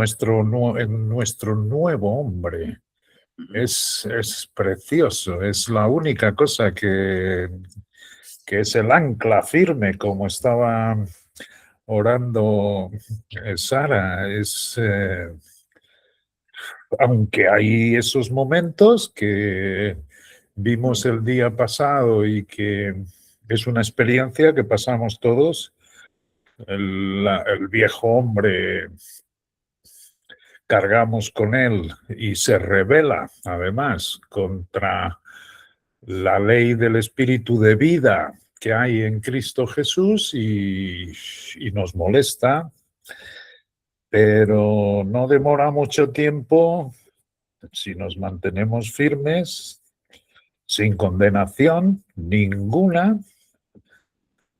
en nuestro nuevo hombre. Es precioso, es la única cosa que es el ancla firme, como estaba orando Sara. Aunque hay esos momentos que vimos el día pasado y que es una experiencia que pasamos todos, el viejo hombre cargamos con él y se rebela además contra la ley del espíritu de vida que hay en Cristo Jesús y nos molesta, pero no demora mucho tiempo si nos mantenemos firmes, sin condenación ninguna,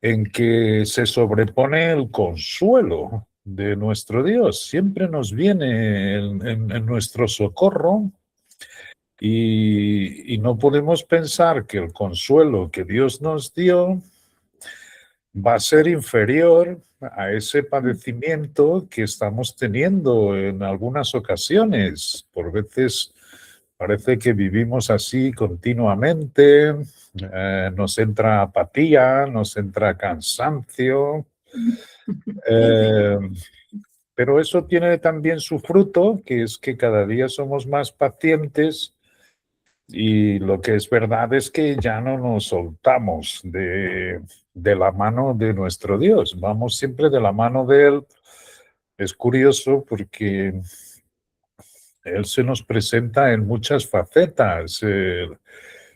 en que se sobrepone el consuelo de nuestro Dios. Siempre nos viene en nuestro socorro y no podemos pensar que el consuelo que Dios nos dio va a ser inferior a ese padecimiento que estamos teniendo en algunas ocasiones. Por veces parece que vivimos así continuamente, nos entra apatía, nos entra cansancio, pero eso tiene también su fruto, que es que cada día somos más pacientes y lo que es verdad es que ya no nos soltamos de la mano de nuestro Dios, vamos siempre de la mano de Él. Es curioso porque Él se nos presenta en muchas facetas.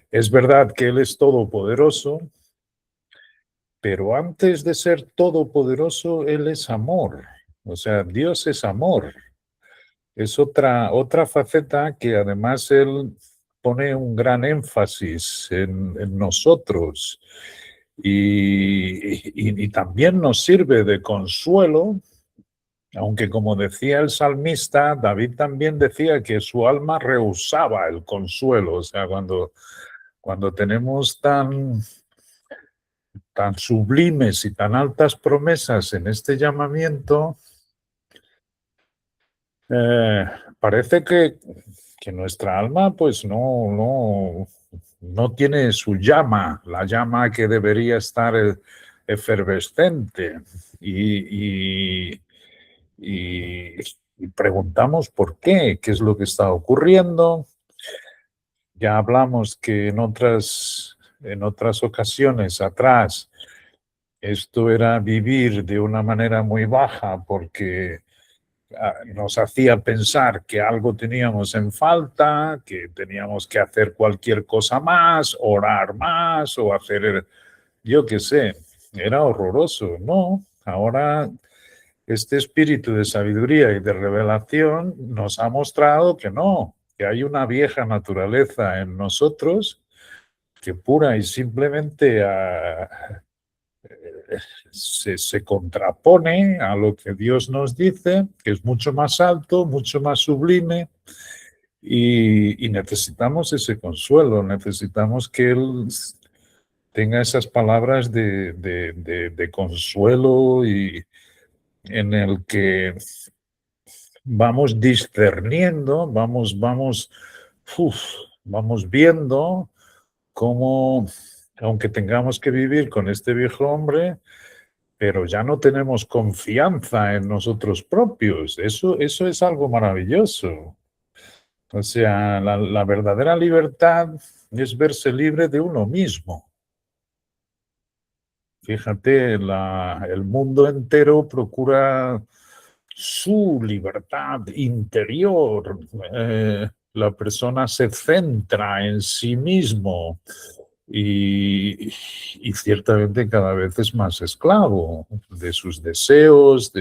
Es verdad que Él es todopoderoso, pero antes de ser todopoderoso, Él es amor. O sea, Dios es amor. Es otra faceta que además Él pone un gran énfasis en nosotros y también nos sirve de consuelo, aunque como decía el salmista, David también decía que su alma rehusaba el consuelo. O sea, cuando tenemos tan sublimes y tan altas promesas en este llamamiento, eh, parece que nuestra alma pues no tiene su llama, la llama que debería estar efervescente. Y, y, y preguntamos por qué es lo que está ocurriendo. Ya hablamos que en otras ocasiones atrás esto era vivir de una manera muy baja porque nos hacía pensar que algo teníamos en falta, que teníamos que hacer cualquier cosa más, orar más o hacer, yo qué sé, era horroroso. No, ahora este espíritu de sabiduría y de revelación nos ha mostrado que no, que hay una vieja naturaleza en nosotros que pura y simplemente se contrapone a lo que Dios nos dice, que es mucho más alto, mucho más sublime, y necesitamos ese consuelo, necesitamos que Él tenga esas palabras de consuelo y en el que vamos discerniendo, vamos viendo cómo, aunque tengamos que vivir con este viejo hombre, pero ya no tenemos confianza en nosotros propios. Eso es algo maravilloso. O sea, la verdadera libertad es verse libre de uno mismo. Fíjate, el mundo entero procura su libertad interior. La persona se centra en sí mismo y ciertamente cada vez es más esclavo de sus deseos,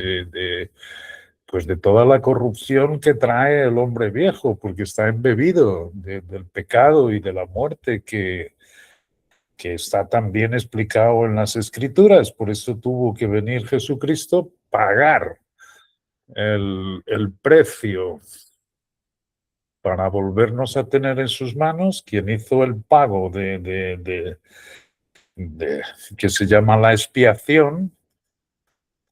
pues de toda la corrupción que trae el hombre viejo, porque está embebido del pecado y de la muerte que está también explicado en las Escrituras. Por eso tuvo que venir Jesucristo, pagar el precio para volvernos a tener en sus manos, quien hizo el pago que se llama la expiación,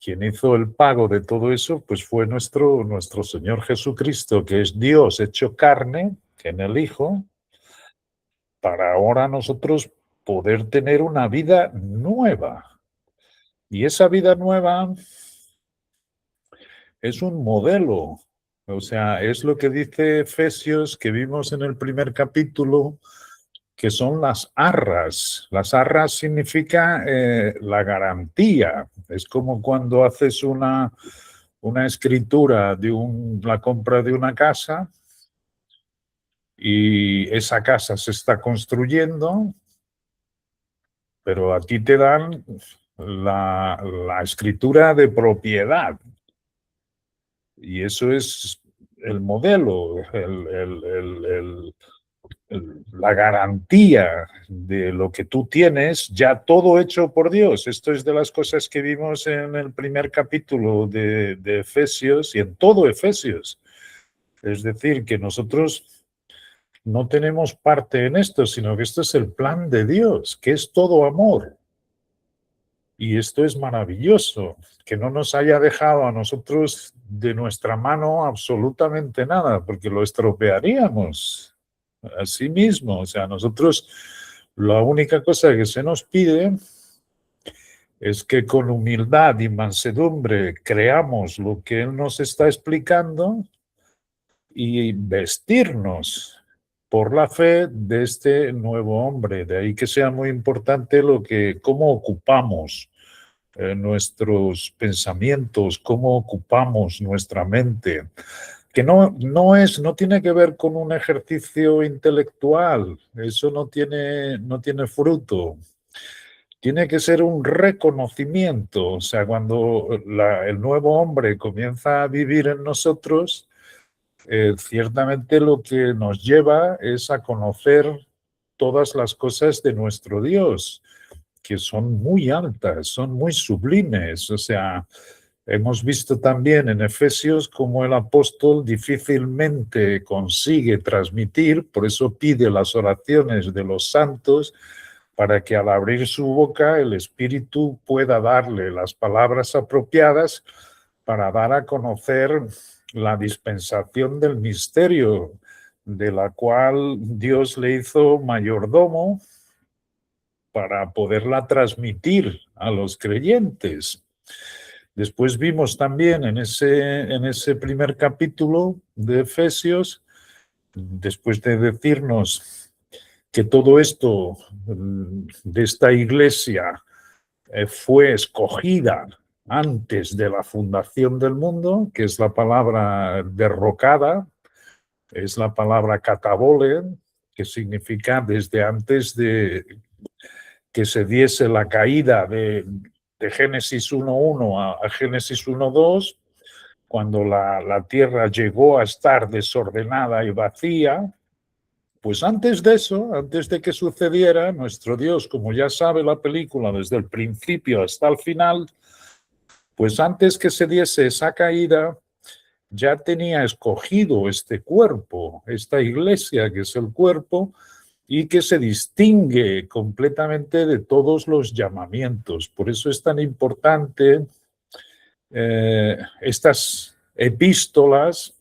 quien hizo el pago de todo eso, pues fue nuestro Señor Jesucristo, que es Dios hecho carne en el Hijo, para ahora nosotros poder tener una vida nueva. Y esa vida nueva es un modelo. O sea, es lo que dice Efesios, que vimos en el primer capítulo, que son las arras. Las arras significa la garantía. Es como cuando haces una escritura de la compra de una casa y esa casa se está construyendo, pero a ti te dan la escritura de propiedad. Y eso es el modelo, la garantía de lo que tú tienes, ya todo hecho por Dios. Esto es de las cosas que vimos en el primer capítulo de Efesios y en todo Efesios. Es decir, que nosotros no tenemos parte en esto, sino que esto es el plan de Dios, que es todo amor. Y esto es maravilloso, que no nos haya dejado a nosotros de nuestra mano absolutamente nada, porque lo estropearíamos a sí mismo. O sea, nosotros la única cosa que se nos pide es que con humildad y mansedumbre creamos lo que Él nos está explicando y vestirnos por la fe de este nuevo hombre. De ahí que sea muy importante cómo ocupamos nuestros pensamientos, cómo ocupamos nuestra mente, que no tiene que ver con un ejercicio intelectual, eso no tiene fruto. Tiene que ser un reconocimiento, o sea, cuando el nuevo hombre comienza a vivir en nosotros, ciertamente lo que nos lleva es a conocer todas las cosas de nuestro Dios, que son muy altas, son muy sublimes. O sea, hemos visto también en Efesios cómo el apóstol difícilmente consigue transmitir, por eso pide las oraciones de los santos, para que al abrir su boca el Espíritu pueda darle las palabras apropiadas para dar a conocer la dispensación del misterio, de la cual Dios le hizo mayordomo para poderla transmitir a los creyentes. Después vimos también en ese primer capítulo de Efesios, después de decirnos que todo esto de esta iglesia fue escogida antes de la fundación del mundo, que es la palabra derrocada, es la palabra katabole, que significa desde antes de que se diese la caída de Génesis 1.1 a Génesis 1.2, cuando la tierra llegó a estar desordenada y vacía. Pues antes de eso, antes de que sucediera, nuestro Dios, como ya sabe la película desde el principio hasta el final, pues antes que se diese esa caída, ya tenía escogido este cuerpo, esta iglesia que es el cuerpo, y que se distingue completamente de todos los llamamientos. Por eso es tan importante estas epístolas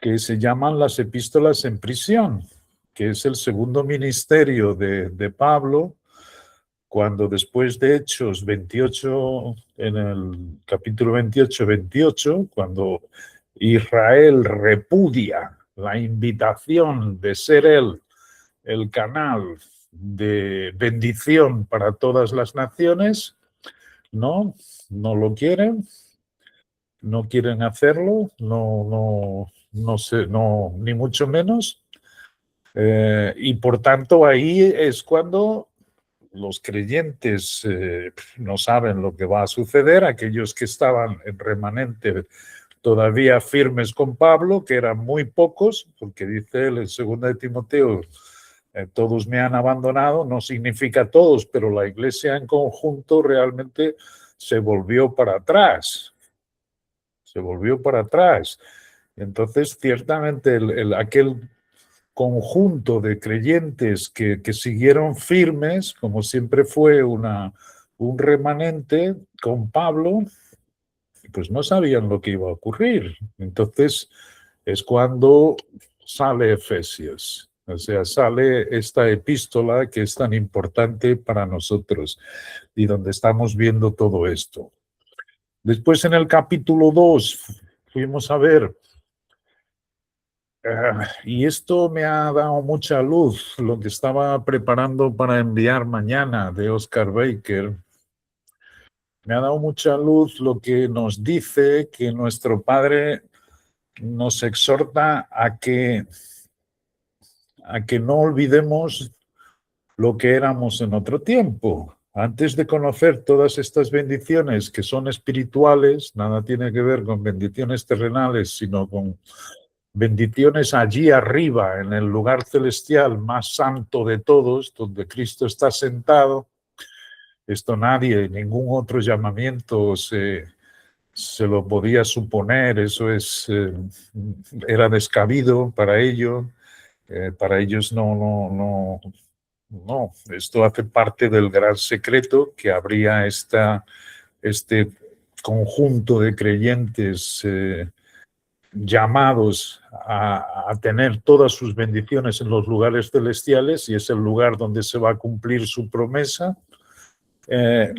que se llaman las epístolas en prisión, que es el segundo ministerio de Pablo, cuando después de Hechos 28, en el capítulo 28, cuando Israel repudia la invitación de ser él el canal de bendición para todas las naciones, no lo quieren, no quieren hacerlo, no sé, no, ni mucho menos. Y por tanto ahí es cuando los creyentes no saben lo que va a suceder, aquellos que estaban en remanente todavía firmes con Pablo, que eran muy pocos, porque dice él en 2 de Timoteo, todos me han abandonado, no significa todos, pero la iglesia en conjunto realmente se volvió para atrás, se volvió para atrás. Entonces, ciertamente, aquel conjunto de creyentes que siguieron firmes, como siempre fue una un remanente con Pablo, pues no sabían lo que iba a ocurrir. Entonces es cuando sale Efesios, o sea, sale esta epístola que es tan importante para nosotros y donde estamos viendo todo esto. Después en el capítulo 2 fuimos a ver, y esto me ha dado mucha luz, lo que estaba preparando para enviar mañana de Oscar Baker. Me ha dado mucha luz lo que nos dice que nuestro Padre nos exhorta a que no olvidemos lo que éramos en otro tiempo. Antes de conocer todas estas bendiciones que son espirituales, nada tiene que ver con bendiciones terrenales, sino con bendiciones allí arriba, en el lugar celestial más santo de todos, donde Cristo está sentado. Esto nadie, ningún otro llamamiento se lo podía suponer, eso era descabido para ello. Para ellos no, esto hace parte del gran secreto que habría este conjunto de creyentes llamados a tener todas sus bendiciones en los lugares celestiales, y es el lugar donde se va a cumplir su promesa.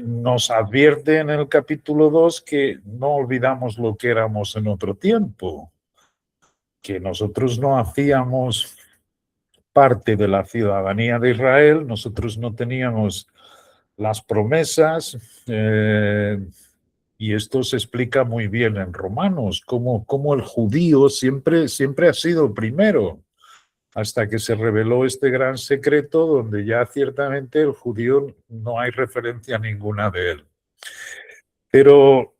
Nos advierte en el capítulo 2 que no olvidamos lo que éramos en otro tiempo, que nosotros no hacíamos parte de la ciudadanía de Israel, nosotros no teníamos las promesas, y esto se explica muy bien en Romanos, cómo el judío siempre ha sido primero, hasta que se reveló este gran secreto donde ya ciertamente el judío no hay referencia ninguna de él. Pero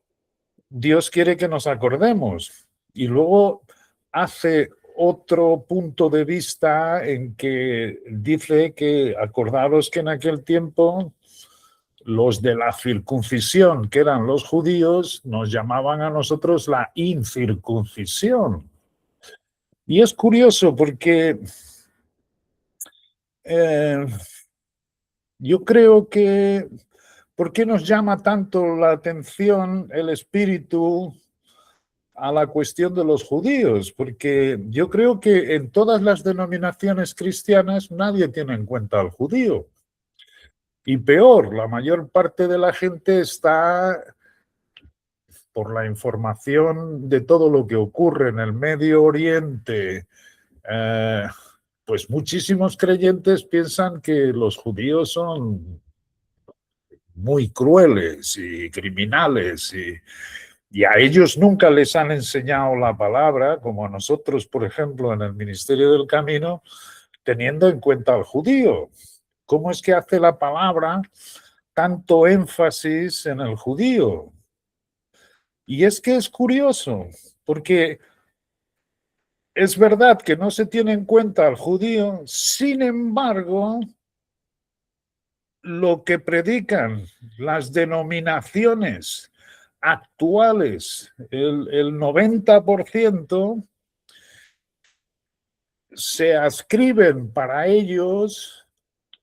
Dios quiere que nos acordemos, y luego hace otro punto de vista en que dice que acordaros que en aquel tiempo los de la circuncisión, que eran los judíos, nos llamaban a nosotros la incircuncisión. Y es curioso porque yo creo que, ¿por qué nos llama tanto la atención el espíritu a la cuestión de los judíos? Porque yo creo que en todas las denominaciones cristianas nadie tiene en cuenta al judío. Y peor, la mayor parte de la gente está, por la información de todo lo que ocurre en el Medio Oriente, pues muchísimos creyentes piensan que los judíos son muy crueles y criminales, y a ellos nunca les han enseñado la palabra, como a nosotros, por ejemplo, en el Ministerio del Camino, teniendo en cuenta al judío. ¿Cómo es que hace la palabra tanto énfasis en el judío? Y es que es curioso, porque es verdad que no se tiene en cuenta al judío, sin embargo, lo que predican las denominaciones actuales, el 90% se ascriben para ellos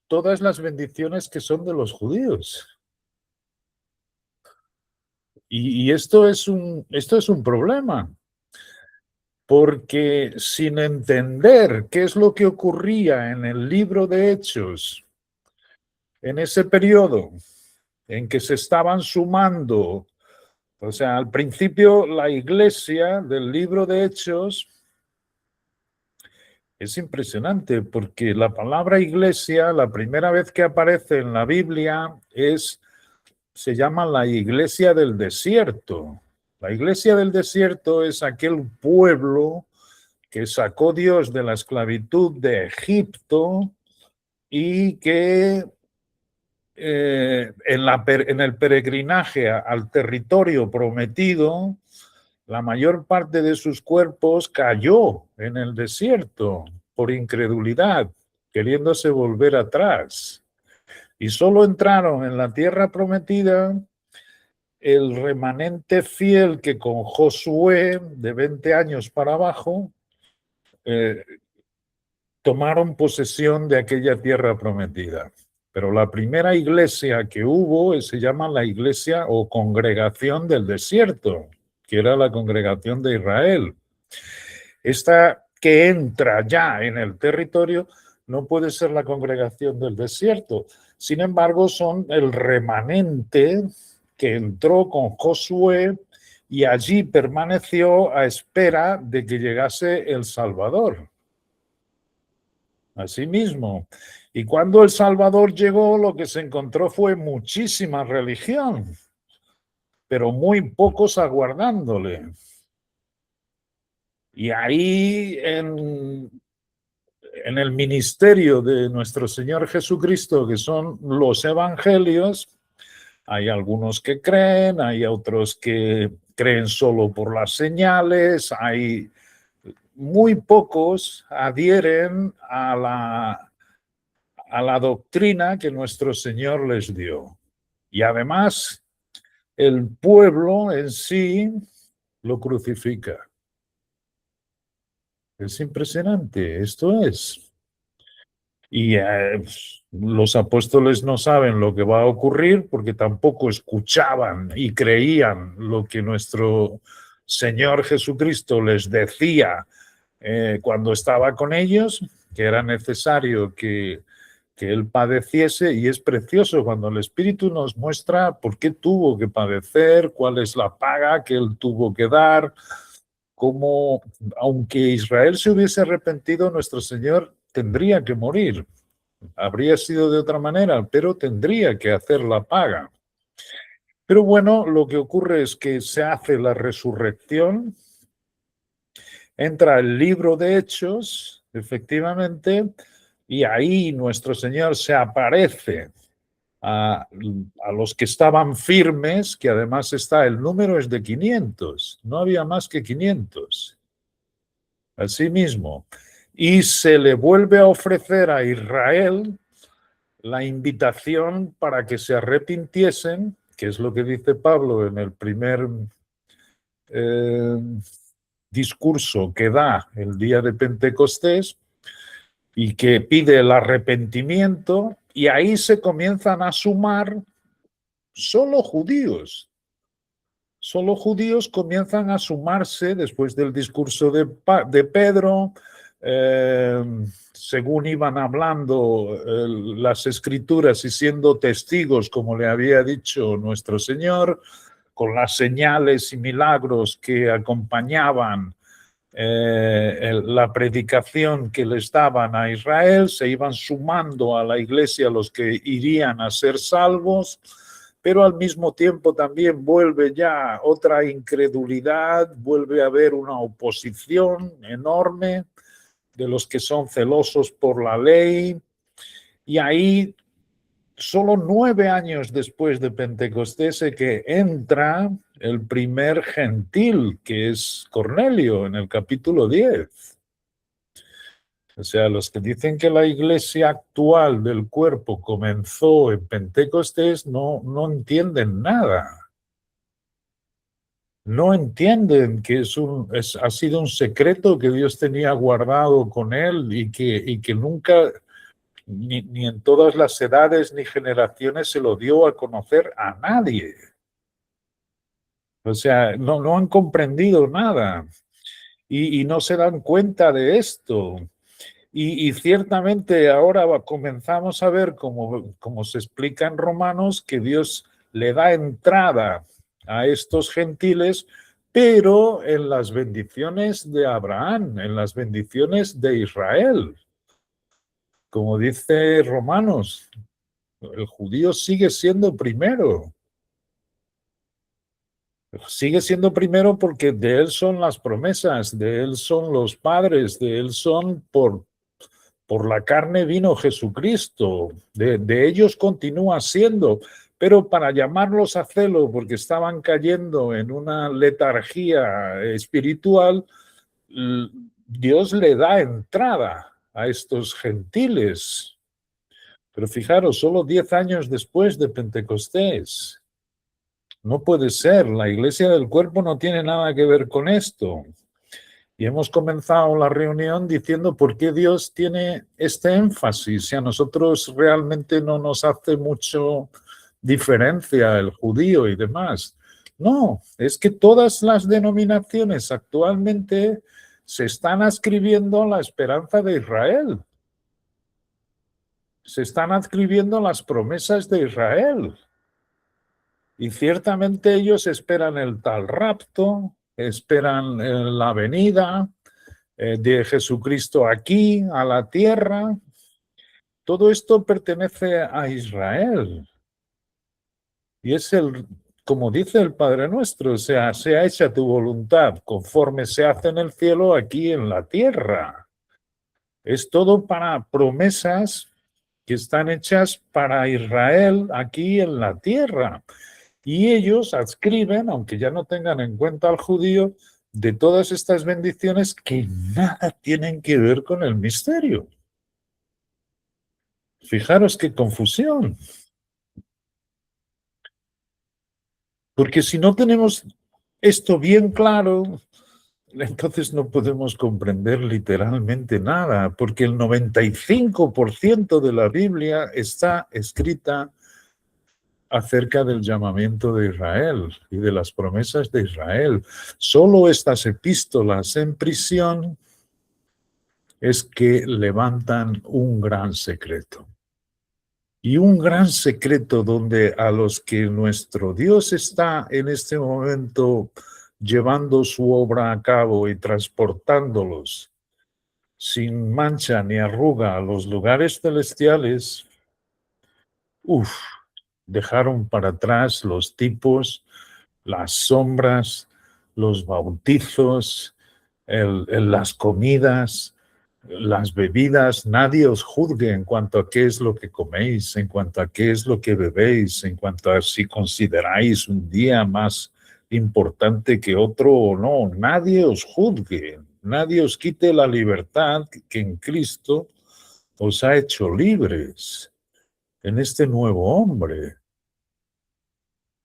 todas las bendiciones que son de los judíos. Y esto es un problema, porque sin entender qué es lo que ocurría en el libro de Hechos, en ese periodo en que se estaban sumando, o sea, al principio la iglesia del libro de Hechos es impresionante, porque la palabra iglesia, la primera vez que aparece en la Biblia, se llama la iglesia del desierto. La iglesia del desierto es aquel pueblo que sacó Dios de la esclavitud de Egipto y que en el peregrinaje al territorio prometido, la mayor parte de sus cuerpos cayó en el desierto por incredulidad, queriéndose volver atrás. Y solo entraron en la tierra prometida el remanente fiel que con Josué, de 20 años para abajo, tomaron posesión de aquella tierra prometida. Pero la primera iglesia que hubo se llama la iglesia o congregación del desierto, que era la congregación de Israel. Esta que entra ya en el territorio no puede ser la congregación del desierto. Sin embargo, son el remanente que entró con Josué y allí permaneció a espera de que llegase el Salvador. Asimismo. Y cuando el Salvador llegó, lo que se encontró fue muchísima religión, pero muy pocos aguardándole. Y ahí en el ministerio de nuestro Señor Jesucristo, que son los evangelios, hay algunos que creen, hay otros que creen solo por las señales, hay muy pocos adhieren a la doctrina que nuestro Señor les dio. Y además, el pueblo en sí lo crucifica. Es impresionante, esto es. Y los apóstoles no saben lo que va a ocurrir porque tampoco escuchaban y creían lo que nuestro Señor Jesucristo les decía cuando estaba con ellos, que era necesario que Él padeciese, y es precioso cuando el Espíritu nos muestra por qué tuvo que padecer, cuál es la paga que Él tuvo que dar, cómo, aunque Israel se hubiese arrepentido, nuestro Señor tendría que morir. Habría sido de otra manera, pero tendría que hacer la paga. Pero bueno, lo que ocurre es que se hace la resurrección, entra el libro de Hechos, efectivamente, y ahí nuestro Señor se aparece a los que estaban firmes, que además está, el número es de 500, no había más que 500. Asimismo, y se le vuelve a ofrecer a Israel la invitación para que se arrepintiesen, que es lo que dice Pablo en el primer discurso que da el día de Pentecostés, y que pide el arrepentimiento, y ahí se comienzan a sumar solo judíos. Solo judíos comienzan a sumarse después del discurso de Pedro, según iban hablando las escrituras y siendo testigos, como le había dicho nuestro Señor, con las señales y milagros que acompañaban la predicación que les daban a Israel, se iban sumando a la iglesia los que irían a ser salvos, pero al mismo tiempo también vuelve ya otra incredulidad, vuelve a haber una oposición enorme de los que son celosos por la ley, y ahí solo 9 años después de Pentecostés que entra el primer gentil, que es Cornelio, en el capítulo 10. O sea, los que dicen que la iglesia actual del cuerpo comenzó en Pentecostés no entienden nada. No entienden que ha sido un secreto que Dios tenía guardado con él y que nunca, ni en todas las edades ni generaciones, se lo dio a conocer a nadie. O sea, no han comprendido nada y no se dan cuenta de esto. Y ciertamente ahora comenzamos a ver, como se explica en Romanos, que Dios le da entrada a estos gentiles, pero en las bendiciones de Abraham, en las bendiciones de Israel. Como dice Romanos, el judío sigue siendo primero. Sigue siendo primero porque de él son las promesas, de él son los padres, de él son por la carne vino Jesucristo, de ellos continúa siendo, pero para llamarlos a celo porque estaban cayendo en una letargía espiritual, Dios le da entrada a estos gentiles. Pero fijaros, solo 10 años después de Pentecostés. No puede ser, la iglesia del cuerpo no tiene nada que ver con esto. Y hemos comenzado la reunión diciendo por qué Dios tiene este énfasis. Y a nosotros realmente no nos hace mucho diferencia el judío y demás. No, es que todas las denominaciones actualmente se están adscribiendo a la esperanza de Israel. Se están adscribiendo las promesas de Israel. Y ciertamente ellos esperan el tal rapto, esperan la venida de Jesucristo aquí, a la tierra. Todo esto pertenece a Israel. Y es como dice el Padre Nuestro, o sea hecha tu voluntad conforme se hace en el cielo, aquí en la tierra. Es todo para promesas que están hechas para Israel aquí en la tierra. Y ellos adscriben, aunque ya no tengan en cuenta al judío, de todas estas bendiciones que nada tienen que ver con el misterio. Fijaros qué confusión. Porque si no tenemos esto bien claro, entonces no podemos comprender literalmente nada, porque el 95% de la Biblia está escrita acerca del llamamiento de Israel y de las promesas de Israel. Solo estas epístolas en prisión es que levantan un gran secreto. Y un gran secreto donde a los que nuestro Dios está en este momento llevando su obra a cabo y transportándolos sin mancha ni arruga a los lugares celestiales, dejaron para atrás los tipos, las sombras, los bautizos, las comidas, las bebidas. Nadie os juzgue en cuanto a qué es lo que coméis, en cuanto a qué es lo que bebéis, en cuanto a si consideráis un día más importante que otro o no. Nadie os juzgue, nadie os quite la libertad que en Cristo os ha hecho libres en este nuevo hombre.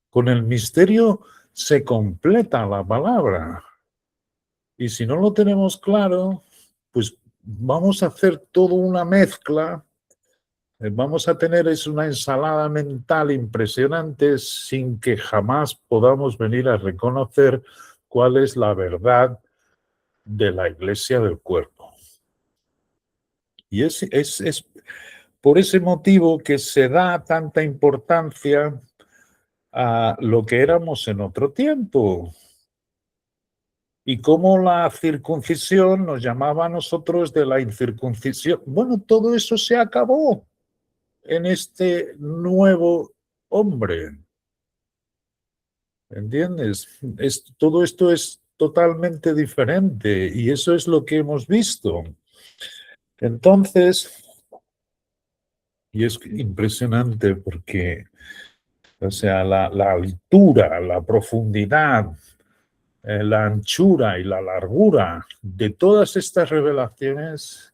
Con el misterio se completa la palabra. Y si no lo tenemos claro, pues vamos a hacer toda una mezcla, vamos a tener una ensalada mental impresionante sin que jamás podamos venir a reconocer cuál es la verdad de la iglesia del cuerpo. Y es por ese motivo que se da tanta importancia a lo que éramos en otro tiempo. Y cómo la circuncisión nos llamaba a nosotros de la incircuncisión. Bueno, todo eso se acabó en este nuevo hombre. ¿Entiendes? Todo esto es totalmente diferente y eso es lo que hemos visto. Entonces, y es impresionante porque, o sea, la altura, la profundidad, la anchura y la largura de todas estas revelaciones,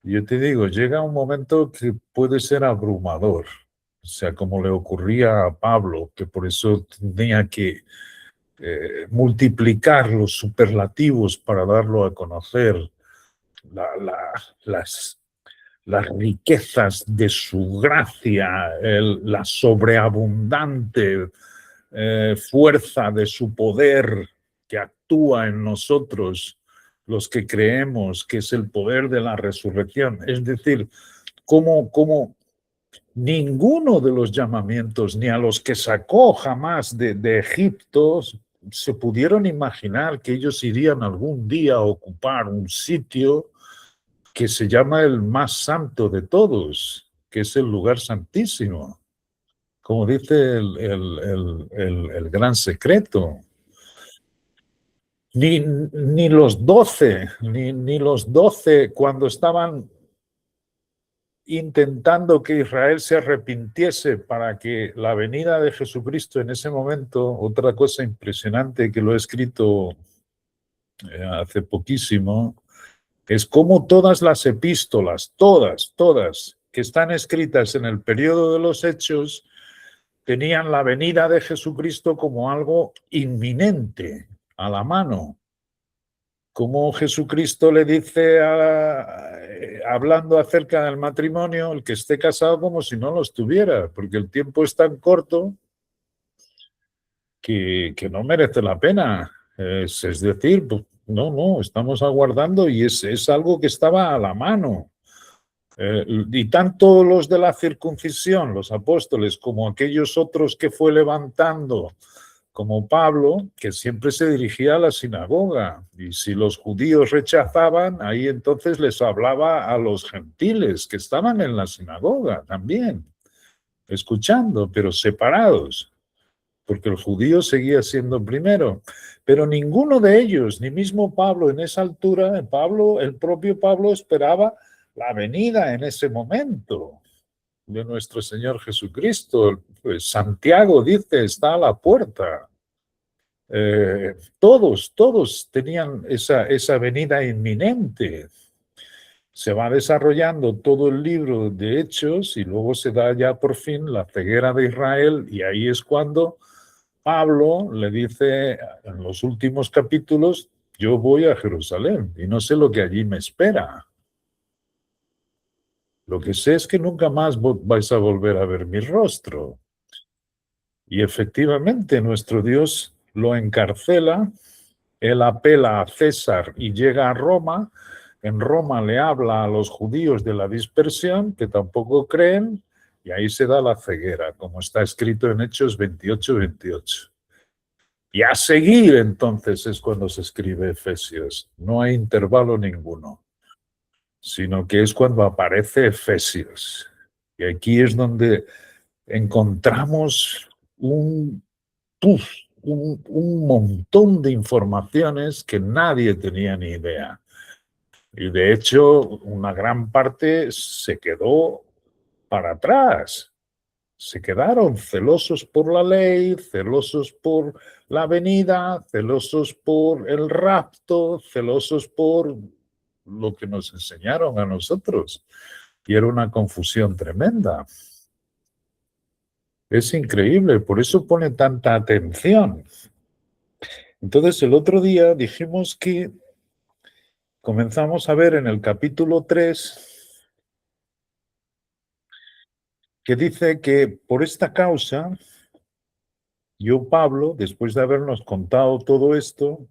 yo te digo, llega un momento que puede ser abrumador. O sea, como le ocurría a Pablo, que por eso tenía que multiplicar los superlativos para darlo a conocer, las, las riquezas de su gracia, la sobreabundante fuerza de su poder que actúa en nosotros, los que creemos, que es el poder de la resurrección. Es decir, como ninguno de los llamamientos, ni a los que sacó jamás de Egipto, se pudieron imaginar que ellos irían algún día a ocupar un sitio que se llama el más santo de todos, que es el lugar santísimo, como dice el gran secreto. Ni los 12, ni los 12 cuando estaban intentando que Israel se arrepintiese para que la venida de Jesucristo en ese momento, otra cosa impresionante que lo he escrito hace poquísimo, es cómo todas las epístolas, todas, que están escritas en el periodo de los Hechos, tenían la venida de Jesucristo como algo inminente, a la mano. Como Jesucristo le dice, hablando acerca del matrimonio, el que esté casado como si no lo estuviera, porque el tiempo es tan corto que no merece la pena. Es decir, pues, no, estamos aguardando y es algo que estaba a la mano. Y tanto los de la circuncisión, los apóstoles, como aquellos otros que fue levantando, como Pablo, que siempre se dirigía a la sinagoga. Y si los judíos rechazaban, ahí entonces les hablaba a los gentiles que estaban en la sinagoga también, escuchando, pero separados, porque el judío seguía siendo primero. Pero ninguno de ellos, ni mismo Pablo en esa altura, el propio Pablo esperaba la venida en ese momento de nuestro Señor Jesucristo. Pues Santiago dice, está a la puerta. Todos tenían esa venida inminente. Se va desarrollando todo el libro de Hechos y luego se da ya por fin la ceguera de Israel, y ahí es cuando Pablo le dice en los últimos capítulos, yo voy a Jerusalén y no sé lo que allí me espera. Lo que sé es que nunca más vais a volver a ver mi rostro. Y efectivamente nuestro Dios lo encarcela, él apela a César y llega a Roma. En Roma le habla a los judíos de la dispersión, que tampoco creen, y ahí se da la ceguera, como está escrito en Hechos 28:28. Y a seguir entonces es cuando se escribe Efesios. No hay intervalo ninguno, sino que es cuando aparece Efesios. Y aquí es donde encontramos un montón de informaciones que nadie tenía ni idea. Y de hecho, una gran parte se quedó para atrás. Se quedaron celosos por la ley, celosos por la venida, celosos por el rapto, celosos por lo que nos enseñaron a nosotros. Y era una confusión tremenda. Es increíble, por eso pone tanta atención. Entonces, el otro día dijimos que comenzamos a ver en el capítulo 3 que dice que por esta causa, yo, Pablo, después de habernos contado todo esto,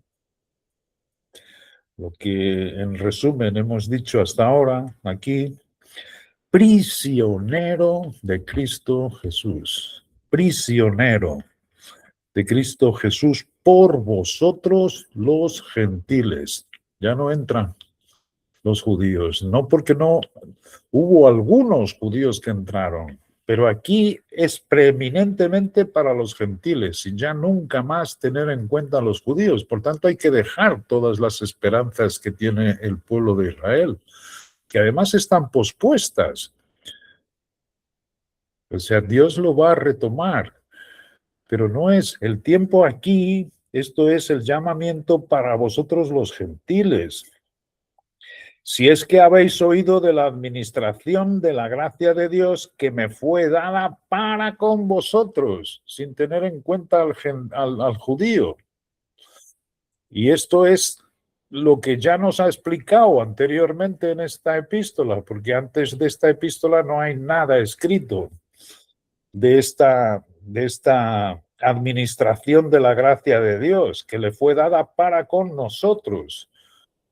lo que en resumen hemos dicho hasta ahora aquí, prisionero de Cristo Jesús, prisionero de Cristo Jesús por vosotros los gentiles. Ya no entran los judíos, no porque no hubo algunos judíos que entraron, pero aquí es preeminentemente para los gentiles y ya nunca más tener en cuenta a los judíos. Por tanto, hay que dejar todas las esperanzas que tiene el pueblo de Israel, que además están pospuestas. O sea, Dios lo va a retomar, pero no es el tiempo aquí. Esto es el llamamiento para vosotros los gentiles. Si es que habéis oído de la administración de la gracia de Dios que me fue dada para con vosotros, sin tener en cuenta al judío. Y esto es lo que ya nos ha explicado anteriormente en esta epístola, porque antes de esta epístola no hay nada escrito de esta administración de la gracia de Dios que le fue dada para con nosotros,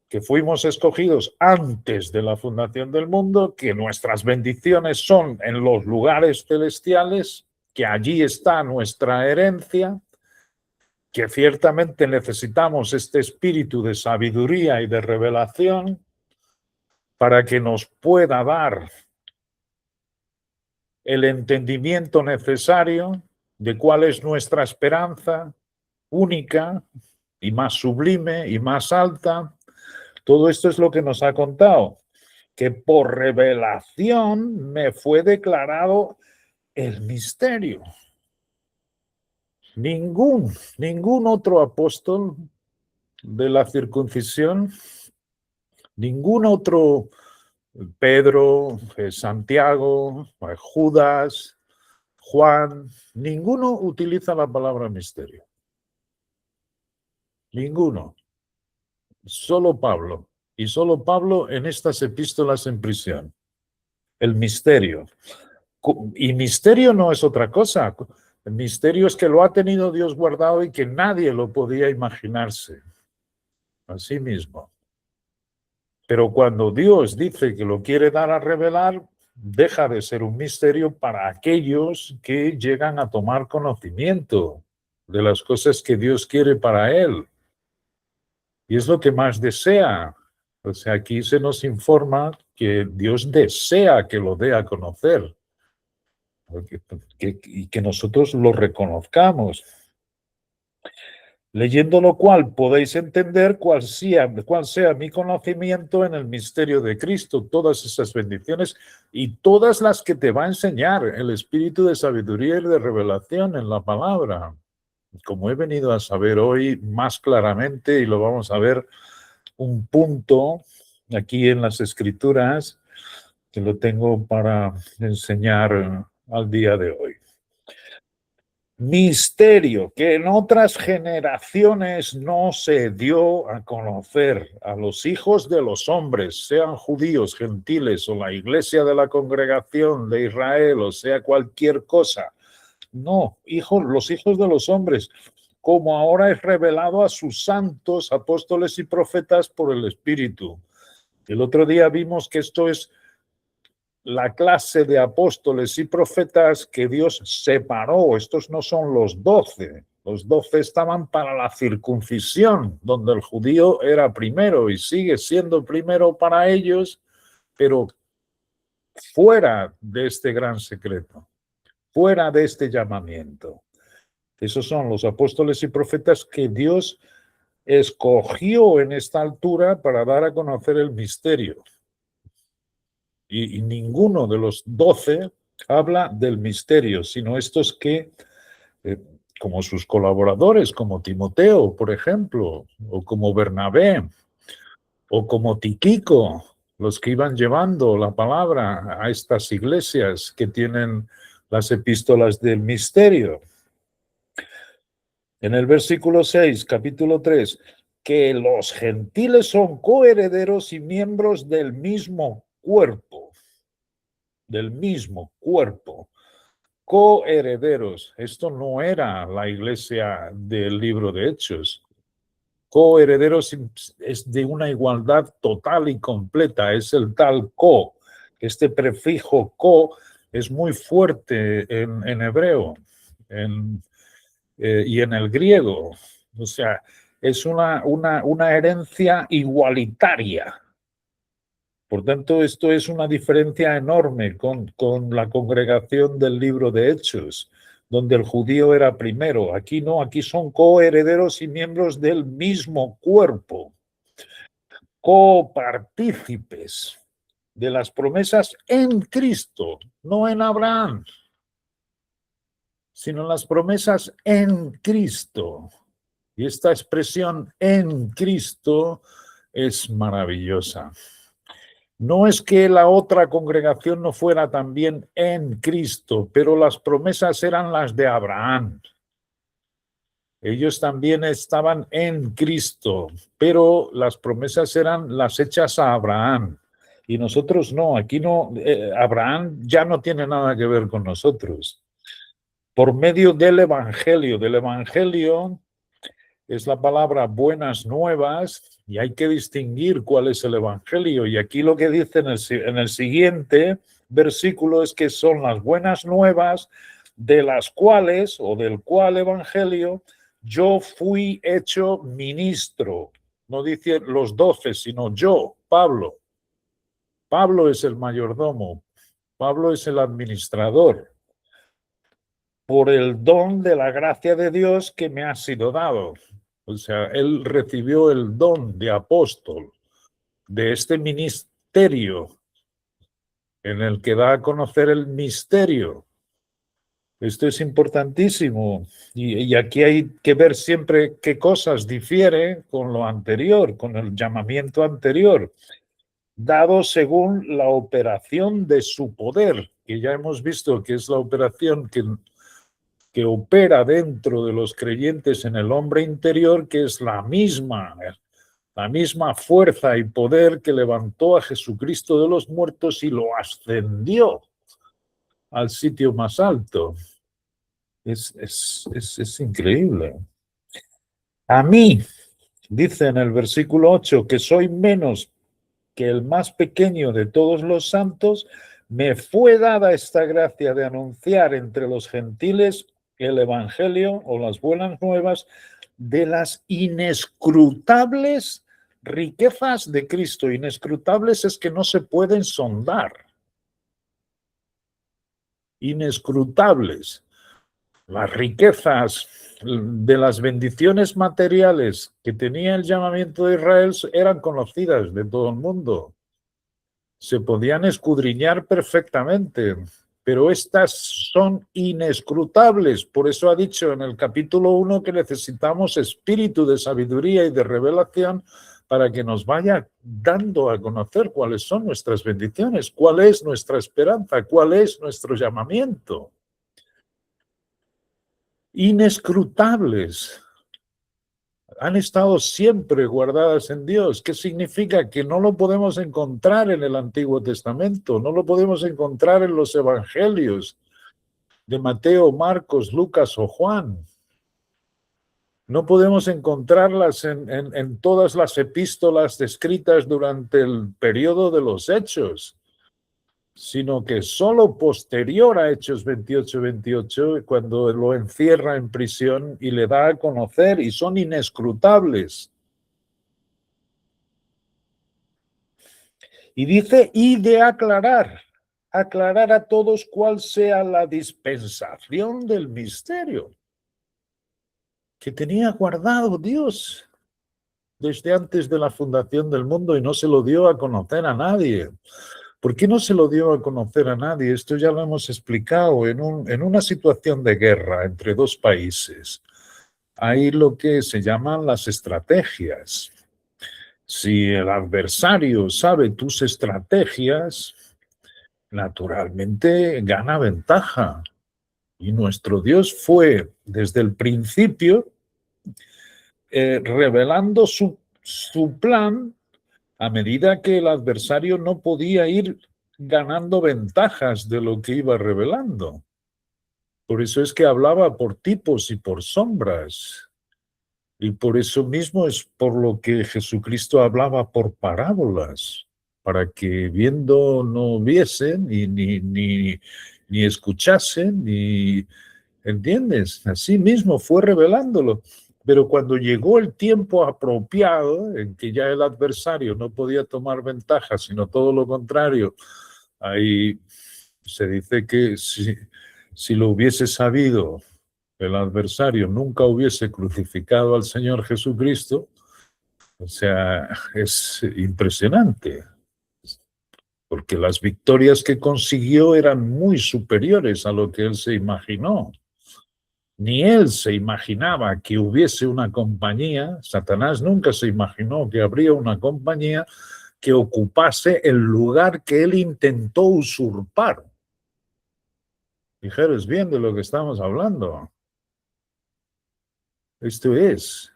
que fuimos escogidos antes de la fundación del mundo, que nuestras bendiciones son en los lugares celestiales, que allí está nuestra herencia, que ciertamente necesitamos este espíritu de sabiduría y de revelación para que nos pueda dar el entendimiento necesario de cuál es nuestra esperanza única y más sublime y más alta. Todo esto es lo que nos ha contado, que por revelación me fue declarado el misterio. Ningún otro apóstol de la circuncisión, ningún otro Pedro, Santiago, Judas, Juan, ninguno utiliza la palabra misterio. Ninguno. Solo Pablo. Y solo Pablo en estas epístolas en prisión. El misterio. Y misterio no es otra cosa. El misterio es que lo ha tenido Dios guardado y que nadie lo podía imaginarse. Así mismo. Pero cuando Dios dice que lo quiere dar a revelar, deja de ser un misterio para aquellos que llegan a tomar conocimiento de las cosas que Dios quiere para él. Y es lo que más desea. O sea, aquí se nos informa que Dios desea que lo dé a conocer y que nosotros lo reconozcamos. Leyendo lo cual podéis entender cuál sea mi conocimiento en el misterio de Cristo, todas esas bendiciones y todas las que te va a enseñar el espíritu de sabiduría y de revelación en la palabra. Como he venido a saber hoy más claramente, y lo vamos a ver un punto aquí en las Escrituras, que lo tengo para enseñar al día de hoy. Misterio que en otras generaciones no se dio a conocer a los hijos de los hombres, sean judíos, gentiles o la iglesia de la congregación de Israel, o sea cualquier cosa. No, los hijos de los hombres, como ahora es revelado a sus santos apóstoles y profetas por el Espíritu. El otro día vimos que esto es la clase de apóstoles y profetas que Dios separó. Estos no son los 12. Los 12 estaban para la circuncisión, donde el judío era primero y sigue siendo primero para ellos, pero fuera de este gran secreto, fuera de este llamamiento. Esos son los apóstoles y profetas que Dios escogió en esta altura para dar a conocer el misterio. Y ninguno de los 12 habla del misterio, sino estos que, como sus colaboradores, como Timoteo, por ejemplo, o como Bernabé, o como Tiquico, los que iban llevando la palabra a estas iglesias que tienen las epístolas del misterio. En el versículo 6, capítulo 3, que los gentiles son coherederos y miembros del mismo cuerpo. Del mismo cuerpo, coherederos. Esto no era la iglesia del libro de Hechos. Coherederos es de una igualdad total y completa, es el tal co. Este prefijo co es muy fuerte en hebreo y en el griego. O sea, es una herencia igualitaria. Por tanto, esto es una diferencia enorme con la congregación del libro de Hechos, donde el judío era primero. Aquí no, aquí son coherederos y miembros del mismo cuerpo, copartícipes de las promesas en Cristo, no en Abraham, sino las promesas en Cristo. Y esta expresión en Cristo es maravillosa. No es que la otra congregación no fuera también en Cristo, pero las promesas eran las de Abraham. Ellos también estaban en Cristo, pero las promesas eran las hechas a Abraham. Y nosotros no, aquí no, Abraham ya no tiene nada que ver con nosotros. Por medio del Evangelio es la palabra buenas nuevas y hay que distinguir cuál es el evangelio. Y aquí lo que dice en el siguiente versículo es que son las buenas nuevas de las cuales o del cual evangelio yo fui hecho ministro. No dice los 12, sino yo, Pablo. Pablo es el mayordomo, Pablo es el administrador por el don de la gracia de Dios que me ha sido dado. O sea, él recibió el don de apóstol, de este ministerio en el que da a conocer el misterio. Esto es importantísimo y aquí hay que ver siempre qué cosas difieren con lo anterior, con el llamamiento anterior, dado según la operación de su poder, que ya hemos visto que es la operación que opera dentro de los creyentes en el hombre interior, que es la misma La misma fuerza y poder que levantó a Jesucristo de los muertos y lo ascendió al sitio más alto. Es increíble. A mí, dice en el versículo 8, que soy menos que el más pequeño de todos los santos, me fue dada esta gracia de anunciar entre los gentiles el evangelio o las buenas nuevas de las inescrutables riquezas de Cristo. Inescrutables es que no se pueden sondar. Inescrutables. Las riquezas de las bendiciones materiales que tenía el llamamiento de Israel eran conocidas de todo el mundo. Se podían escudriñar perfectamente, pero estas son inescrutables. Por eso ha dicho en el capítulo 1 que necesitamos espíritu de sabiduría y de revelación para que nos vaya dando a conocer cuáles son nuestras bendiciones, cuál es nuestra esperanza, cuál es nuestro llamamiento. Inescrutables. Han estado siempre guardadas en Dios. ¿Qué significa? Que no lo podemos encontrar en el Antiguo Testamento, no lo podemos encontrar en los evangelios de Mateo, Marcos, Lucas o Juan. No podemos encontrarlas en todas las epístolas descritas durante el periodo de los Hechos, sino que solo posterior a Hechos 28, cuando lo encierra en prisión y le da a conocer, y son inescrutables. Y dice, y de aclarar a todos cuál sea la dispensación del misterio que tenía guardado Dios desde antes de la fundación del mundo y no se lo dio a conocer a nadie. ¿Por qué no se lo dio a conocer a nadie? Esto ya lo hemos explicado en una situación de guerra entre dos países. Hay lo que se llaman las estrategias. Si el adversario sabe tus estrategias, naturalmente gana ventaja. Y nuestro Dios fue desde el principio revelando su plan a medida que el adversario no podía ir ganando ventajas de lo que iba revelando. Por eso es que hablaba por tipos y por sombras. Y por eso mismo es por lo que Jesucristo hablaba por parábolas, para que viendo no viesen, ni escuchasen, ni, ¿entiendes? Así mismo fue revelándolo. Pero cuando llegó el tiempo apropiado, en que ya el adversario no podía tomar ventaja, sino todo lo contrario, ahí se dice que si lo hubiese sabido el adversario, nunca hubiese crucificado al Señor Jesucristo. O sea, es impresionante, porque las victorias que consiguió eran muy superiores a lo que él se imaginó. Ni él se imaginaba que hubiese una compañía, Satanás nunca se imaginó que habría una compañía que ocupase el lugar que él intentó usurpar. Fijaros bien de lo que estamos hablando. Esto es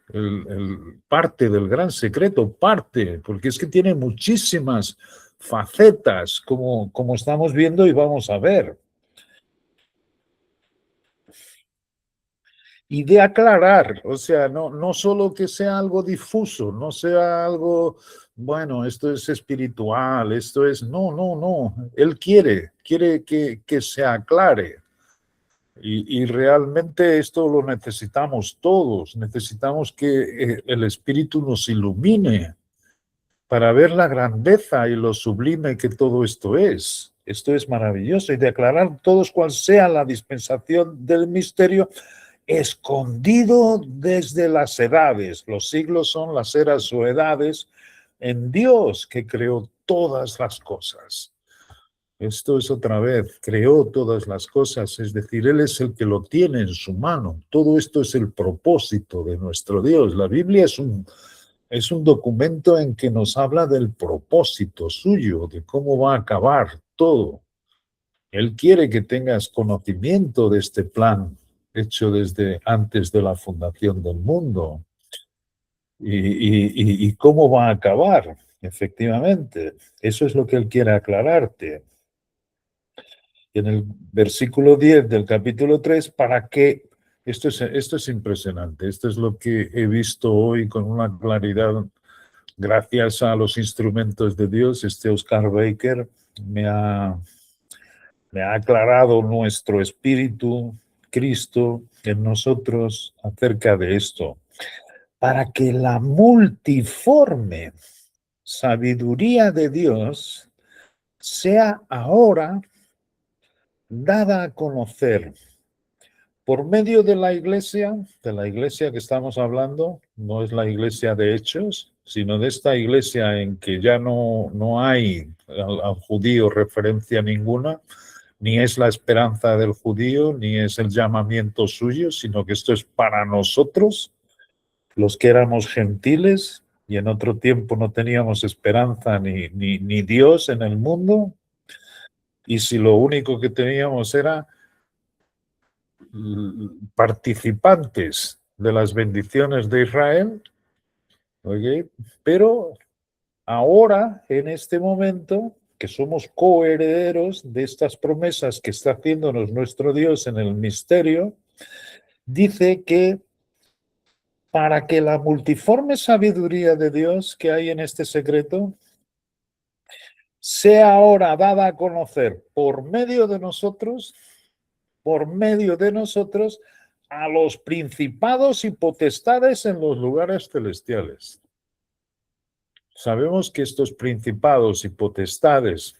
parte del gran secreto, porque es que tiene muchísimas facetas, como estamos viendo y vamos a ver. Y de aclarar, o sea, no solo que sea algo difuso, no sea algo, bueno, esto es espiritual, esto es, no. Él quiere que se aclare. Y realmente esto lo necesitamos todos, necesitamos que el Espíritu nos ilumine para ver la grandeza y lo sublime que todo esto es. Esto es maravilloso y de aclarar todos cuál sea la dispensación del misterio escondido desde las edades. Los siglos son las eras o edades en Dios que creó todas las cosas. Esto es otra vez, creó todas las cosas, es decir, Él es el que lo tiene en su mano. Todo esto es el propósito de nuestro Dios. La Biblia es un documento en que nos habla del propósito suyo, de cómo va a acabar todo. Él quiere que tengas conocimiento de este plan hecho desde antes de la fundación del mundo. y cómo va a acabar, efectivamente. Eso es lo que él quiere aclararte. Y en el versículo 10 del capítulo 3, ¿para qué? Esto es impresionante. Esto es lo que he visto hoy con una claridad gracias a los instrumentos de Dios. Oscar Baker me ha, me ha aclarado nuestro espíritu, Cristo, en nosotros acerca de esto. Para que la multiforme sabiduría de Dios sea ahora dada a conocer por medio de la iglesia que estamos hablando, no es la iglesia de Hechos, sino de esta iglesia en que ya no hay al judío referencia ninguna, ni es la esperanza del judío, ni es el llamamiento suyo, sino que esto es para nosotros, los que éramos gentiles y en otro tiempo no teníamos esperanza ni Dios en el mundo, y si lo único que teníamos era participantes de las bendiciones de Israel, ¿okay? Pero ahora, en este momento, que somos coherederos de estas promesas que está haciéndonos nuestro Dios en el misterio, dice que para que la multiforme sabiduría de Dios que hay en este secreto sea ahora dada a conocer por medio de nosotros, a los principados y potestades en los lugares celestiales. Sabemos que estos principados y potestades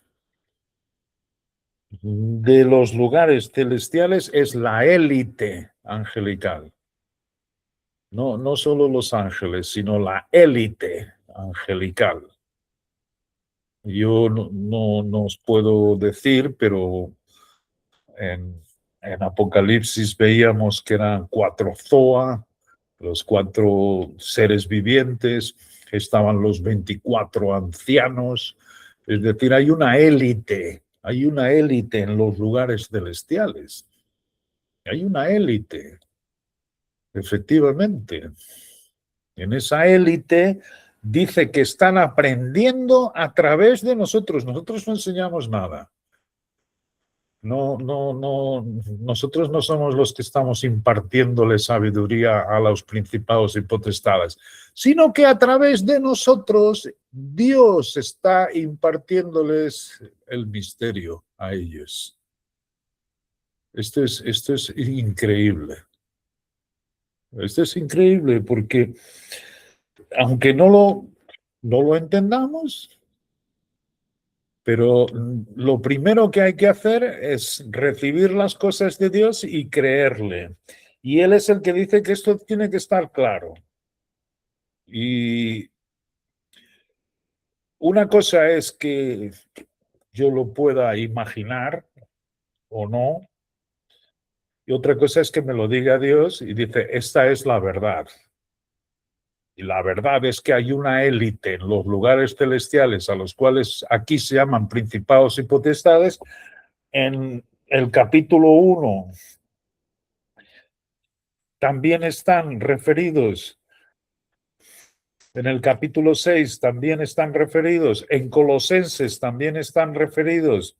de los lugares celestiales es la élite angelical. No solo los ángeles, sino la élite angelical. Yo no os puedo decir, pero en Apocalipsis veíamos que eran 4 Zoa, los 4 seres vivientes, estaban los 24 ancianos, es decir, hay una élite en los lugares celestiales, hay una élite, efectivamente. En esa élite dice que están aprendiendo a través de nosotros. Nosotros no enseñamos nada. Nosotros no somos los que estamos impartiéndole sabiduría a los principados y potestades, sino que a través de nosotros Dios está impartiéndoles el misterio a ellos. Esto es increíble. Esto es increíble porque aunque no lo entendamos, pero lo primero que hay que hacer es recibir las cosas de Dios y creerle. Y Él es el que dice que esto tiene que estar claro. Y una cosa es que yo lo pueda imaginar o no, y otra cosa es que me lo diga Dios y dice, esta es la verdad. Y la verdad es que hay una élite en los lugares celestiales, a los cuales aquí se llaman principados y potestades. En el capítulo 1 también están referidos, en el capítulo 6 también están referidos, en Colosenses también están referidos,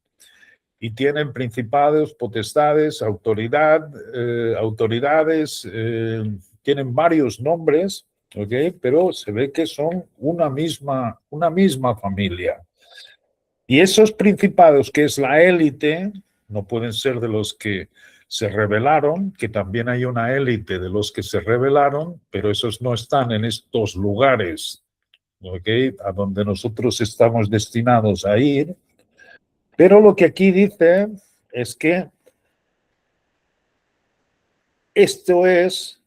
y tienen principados, potestades, autoridades, tienen varios nombres, ¿ok? Pero se ve que son una misma familia. Y esos principados, que es la élite, no pueden ser de los que se rebelaron, que también hay una élite de los que se rebelaron, pero esos no están en estos lugares, ¿ok? A donde nosotros estamos destinados a ir. Pero lo que aquí dice es que esto es,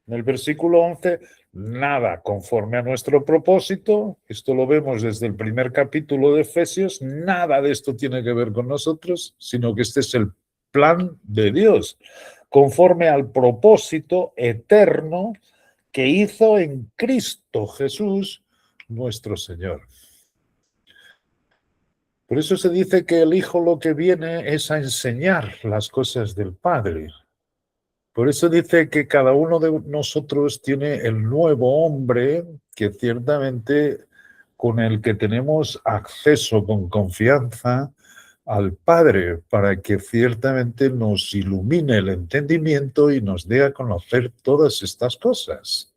en el versículo 11, nada conforme a nuestro propósito. Esto lo vemos desde el primer capítulo de Efesios. Nada de esto tiene que ver con nosotros, sino que este es el plan de Dios, conforme al propósito eterno que hizo en Cristo Jesús, nuestro Señor. Por eso se dice que el Hijo lo que viene es a enseñar las cosas del Padre. Por eso dice que cada uno de nosotros tiene el nuevo hombre que ciertamente con el que tenemos acceso con confianza al Padre para que ciertamente nos ilumine el entendimiento y nos dé a conocer todas estas cosas.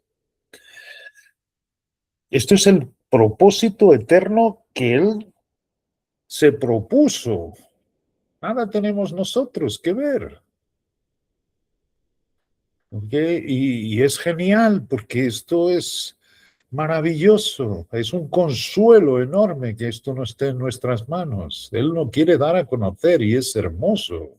Esto es el propósito eterno que Él se propuso. Nada tenemos nosotros que ver. ¿Okay? Y es genial porque esto es maravilloso, es un consuelo enorme que esto no esté en nuestras manos. Él lo quiere dar a conocer y es hermoso.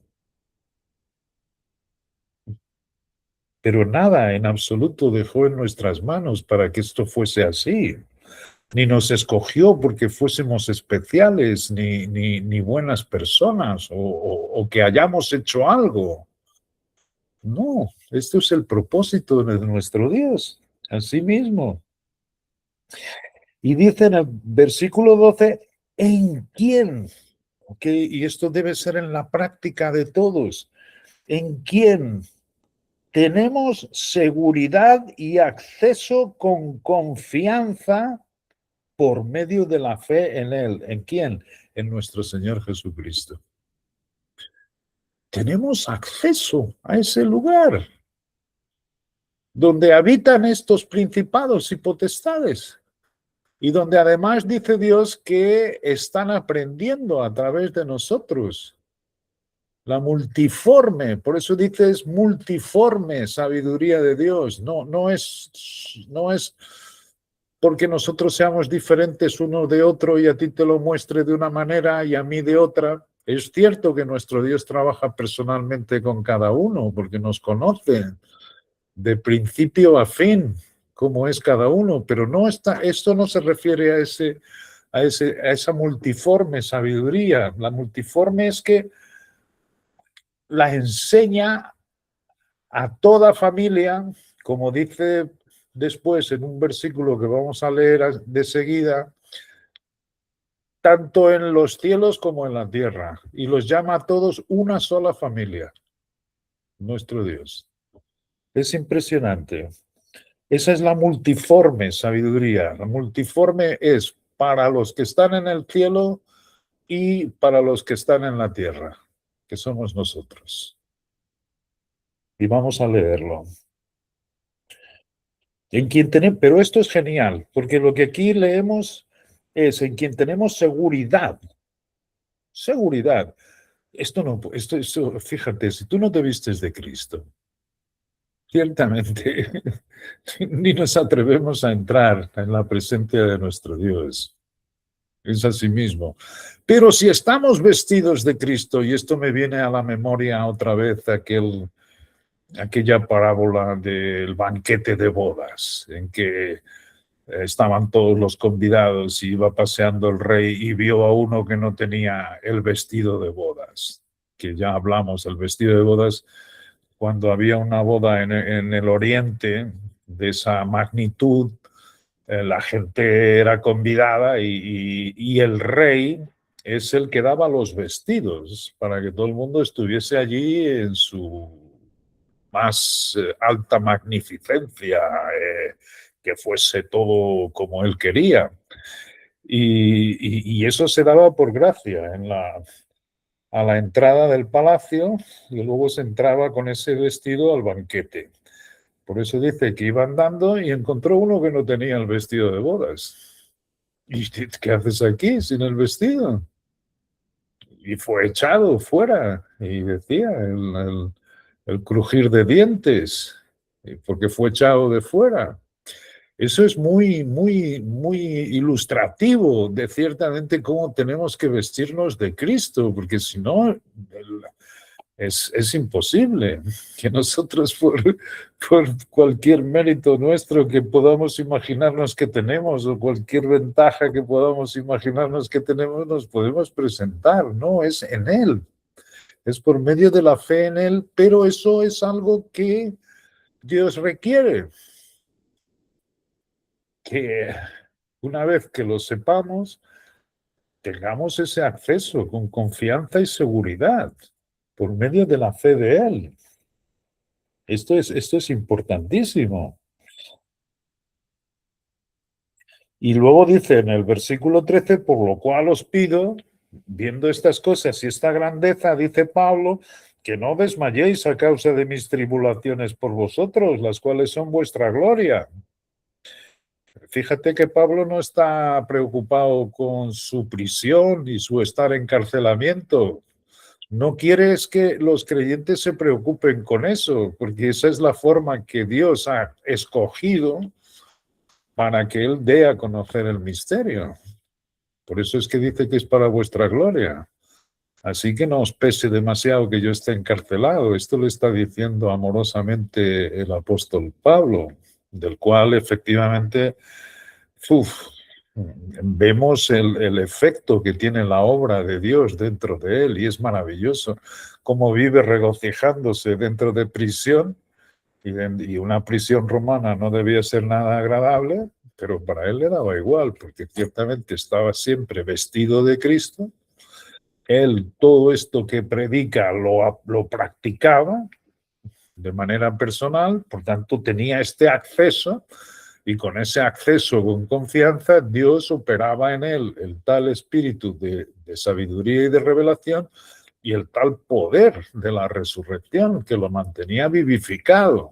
Pero nada en absoluto dejó en nuestras manos para que esto fuese así. Ni nos escogió porque fuésemos especiales, ni buenas personas o que hayamos hecho algo. No, esto es el propósito de nuestro Dios, así mismo. Y dice en el versículo 12, ¿en quién? ¿Okay? Y esto debe ser en la práctica de todos. ¿En quién tenemos seguridad y acceso con confianza por medio de la fe en Él? ¿En quién? En nuestro Señor Jesucristo. Tenemos acceso a ese lugar donde habitan estos principados y potestades. Y donde además dice Dios que están aprendiendo a través de nosotros. La multiforme, por eso dices multiforme sabiduría de Dios. No es porque nosotros seamos diferentes uno de otro y a ti te lo muestre de una manera y a mí de otra. Es cierto que nuestro Dios trabaja personalmente con cada uno porque nos conoce de principio a fin cómo es cada uno, pero no está, esto no se refiere a esa multiforme sabiduría. La multiforme es que la enseña a toda familia, como dice después en un versículo que vamos a leer de seguida, tanto en los cielos como en la tierra, y los llama a todos una sola familia, nuestro Dios. Es impresionante. Esa es la multiforme sabiduría. La multiforme es para los que están en el cielo y para los que están en la tierra, que somos nosotros. Y vamos a leerlo. En quien tenemos, pero esto es genial, porque lo que aquí leemos es en quien tenemos seguridad. Seguridad. Esto, fíjate, si tú no te vistes de Cristo, ciertamente ni nos atrevemos a entrar en la presencia de nuestro Dios. Es así mismo. Pero si estamos vestidos de Cristo, y esto me viene a la memoria otra vez aquella parábola del banquete de bodas, en que estaban todos los convidados y iba paseando el rey y vio a uno que no tenía el vestido de bodas, que ya hablamos, el vestido de bodas, cuando había una boda en el oriente de esa magnitud, la gente era convidada y el rey es el que daba los vestidos para que todo el mundo estuviese allí en su más alta magnificencia, que fuese todo como él quería. Y eso se daba por gracia a la entrada del palacio y luego se entraba con ese vestido al banquete. Por eso dice que iba andando y encontró uno que no tenía el vestido de bodas. ¿Y qué haces aquí sin el vestido? Y fue echado fuera. Y decía el crujir de dientes, porque fue echado de fuera. Eso es muy ilustrativo de ciertamente cómo tenemos que vestirnos de Cristo, porque si no, es imposible que nosotros por cualquier mérito nuestro que podamos imaginarnos que tenemos o cualquier ventaja que podamos imaginarnos que tenemos, nos podemos presentar. No, es en Él, es por medio de la fe en Él, pero eso es algo que Dios requiere, que una vez que lo sepamos, tengamos ese acceso con confianza y seguridad por medio de la fe de Él. Esto es importantísimo. Y luego dice en el versículo 13, por lo cual os pido, viendo estas cosas y esta grandeza, dice Pablo, que no desmayéis a causa de mis tribulaciones por vosotros, las cuales son vuestra gloria. Fíjate que Pablo no está preocupado con su prisión y su estar en encarcelamiento. No quieres que los creyentes se preocupen con eso, porque esa es la forma que Dios ha escogido para que Él dé a conocer el misterio. Por eso es que dice que es para vuestra gloria. Así que no os pese demasiado que yo esté encarcelado. Esto lo está diciendo amorosamente el apóstol Pablo, del cual efectivamente vemos el efecto que tiene la obra de Dios dentro de él y es maravilloso cómo vive regocijándose dentro de prisión y una prisión romana no debía ser nada agradable, pero para él le daba igual porque ciertamente estaba siempre vestido de Cristo. Él todo esto que predica lo practicaba de manera personal, por tanto tenía este acceso y con ese acceso con confianza Dios operaba en él el tal espíritu de sabiduría y de revelación y el tal poder de la resurrección que lo mantenía vivificado.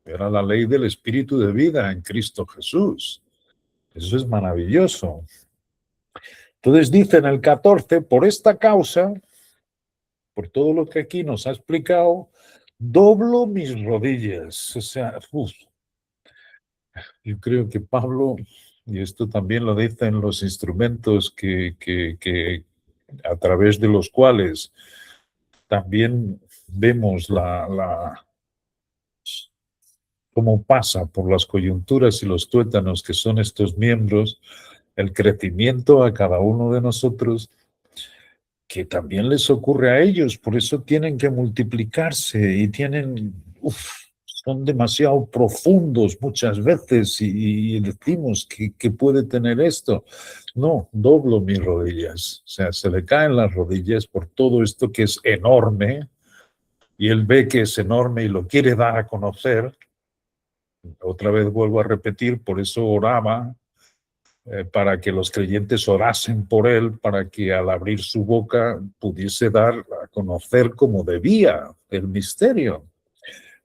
Era la ley del espíritu de vida en Cristo Jesús. Eso es maravilloso. Entonces dice en el 14, por esta causa, por todo lo que aquí nos ha explicado, doblo mis rodillas. O sea, yo creo que Pablo, y esto también lo dice en los instrumentos que a través de los cuales también vemos cómo pasa por las coyunturas y los tuétanos que son estos miembros, el crecimiento a cada uno de nosotros, que también les ocurre a ellos, por eso tienen que multiplicarse y son demasiado profundos muchas veces y decimos que puede tener esto. No, doblo mis rodillas, o sea, se le caen las rodillas por todo esto que es enorme y él ve que es enorme y lo quiere dar a conocer. Otra vez vuelvo a repetir, por eso oraba para que los creyentes orasen por él, para que al abrir su boca pudiese dar a conocer como debía el misterio.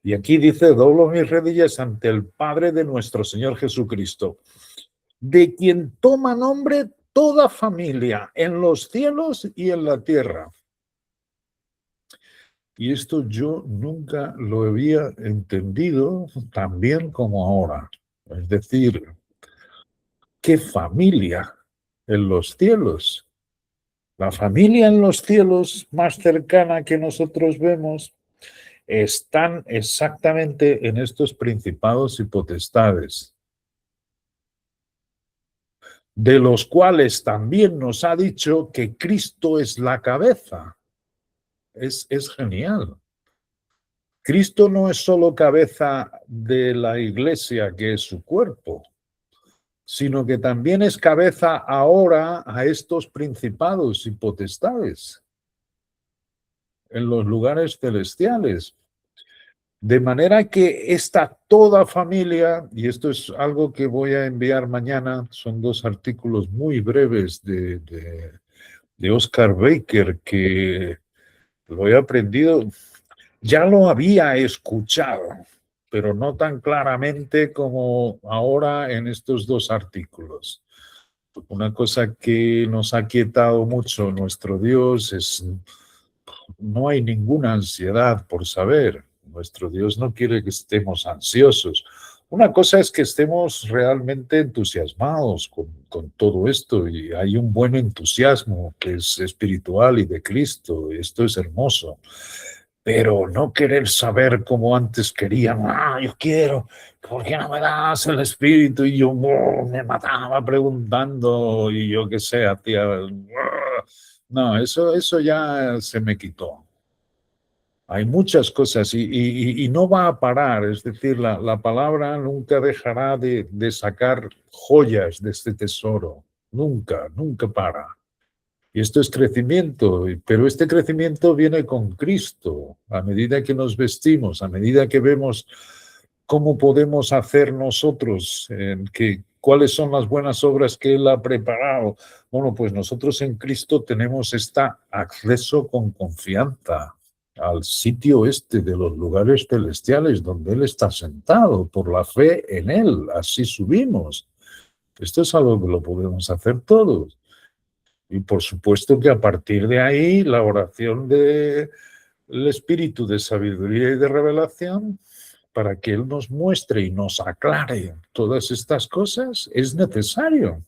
Y aquí dice, doblo mis rodillas ante el Padre de nuestro Señor Jesucristo, de quien toma nombre toda familia en los cielos y en la tierra. Y esto yo nunca lo había entendido tan bien como ahora. Es decir, ¿qué familia en los cielos? La familia en los cielos más cercana que nosotros vemos están exactamente en estos principados y potestades, de los cuales también nos ha dicho que Cristo es la cabeza. Es genial. Cristo no es solo cabeza de la iglesia, que es su cuerpo, sino que también es cabeza ahora a estos principados y potestades en los lugares celestiales. De manera que esta toda familia, y esto es algo que voy a enviar mañana, son dos artículos muy breves de Oscar Baker, que lo he aprendido, ya lo había escuchado, pero no tan claramente como ahora en estos dos artículos. Una cosa que nos ha quietado mucho nuestro Dios es no hay ninguna ansiedad por saber. Nuestro Dios no quiere que estemos ansiosos. Una cosa es que estemos realmente entusiasmados con todo esto y hay un buen entusiasmo que es espiritual y de Cristo. Esto es hermoso. Pero no querer saber como antes querían, yo quiero, ¿por qué no me das el espíritu? Y yo me mataba preguntando y yo qué sé, hacía... No, eso ya se me quitó. Hay muchas cosas y no va a parar, es decir, la palabra nunca dejará de sacar joyas de este tesoro, nunca, nunca para. Y esto es crecimiento, pero este crecimiento viene con Cristo, a medida que nos vestimos, a medida que vemos cómo podemos hacer nosotros, cuáles son las buenas obras que Él ha preparado. Bueno, pues nosotros en Cristo tenemos este acceso con confianza al sitio de los lugares celestiales donde Él está sentado, por la fe en Él, así subimos. Esto es algo que lo podemos hacer todos. Y por supuesto que a partir de ahí la oración del espíritu de sabiduría y de revelación para que Él nos muestre y nos aclare todas estas cosas es necesario.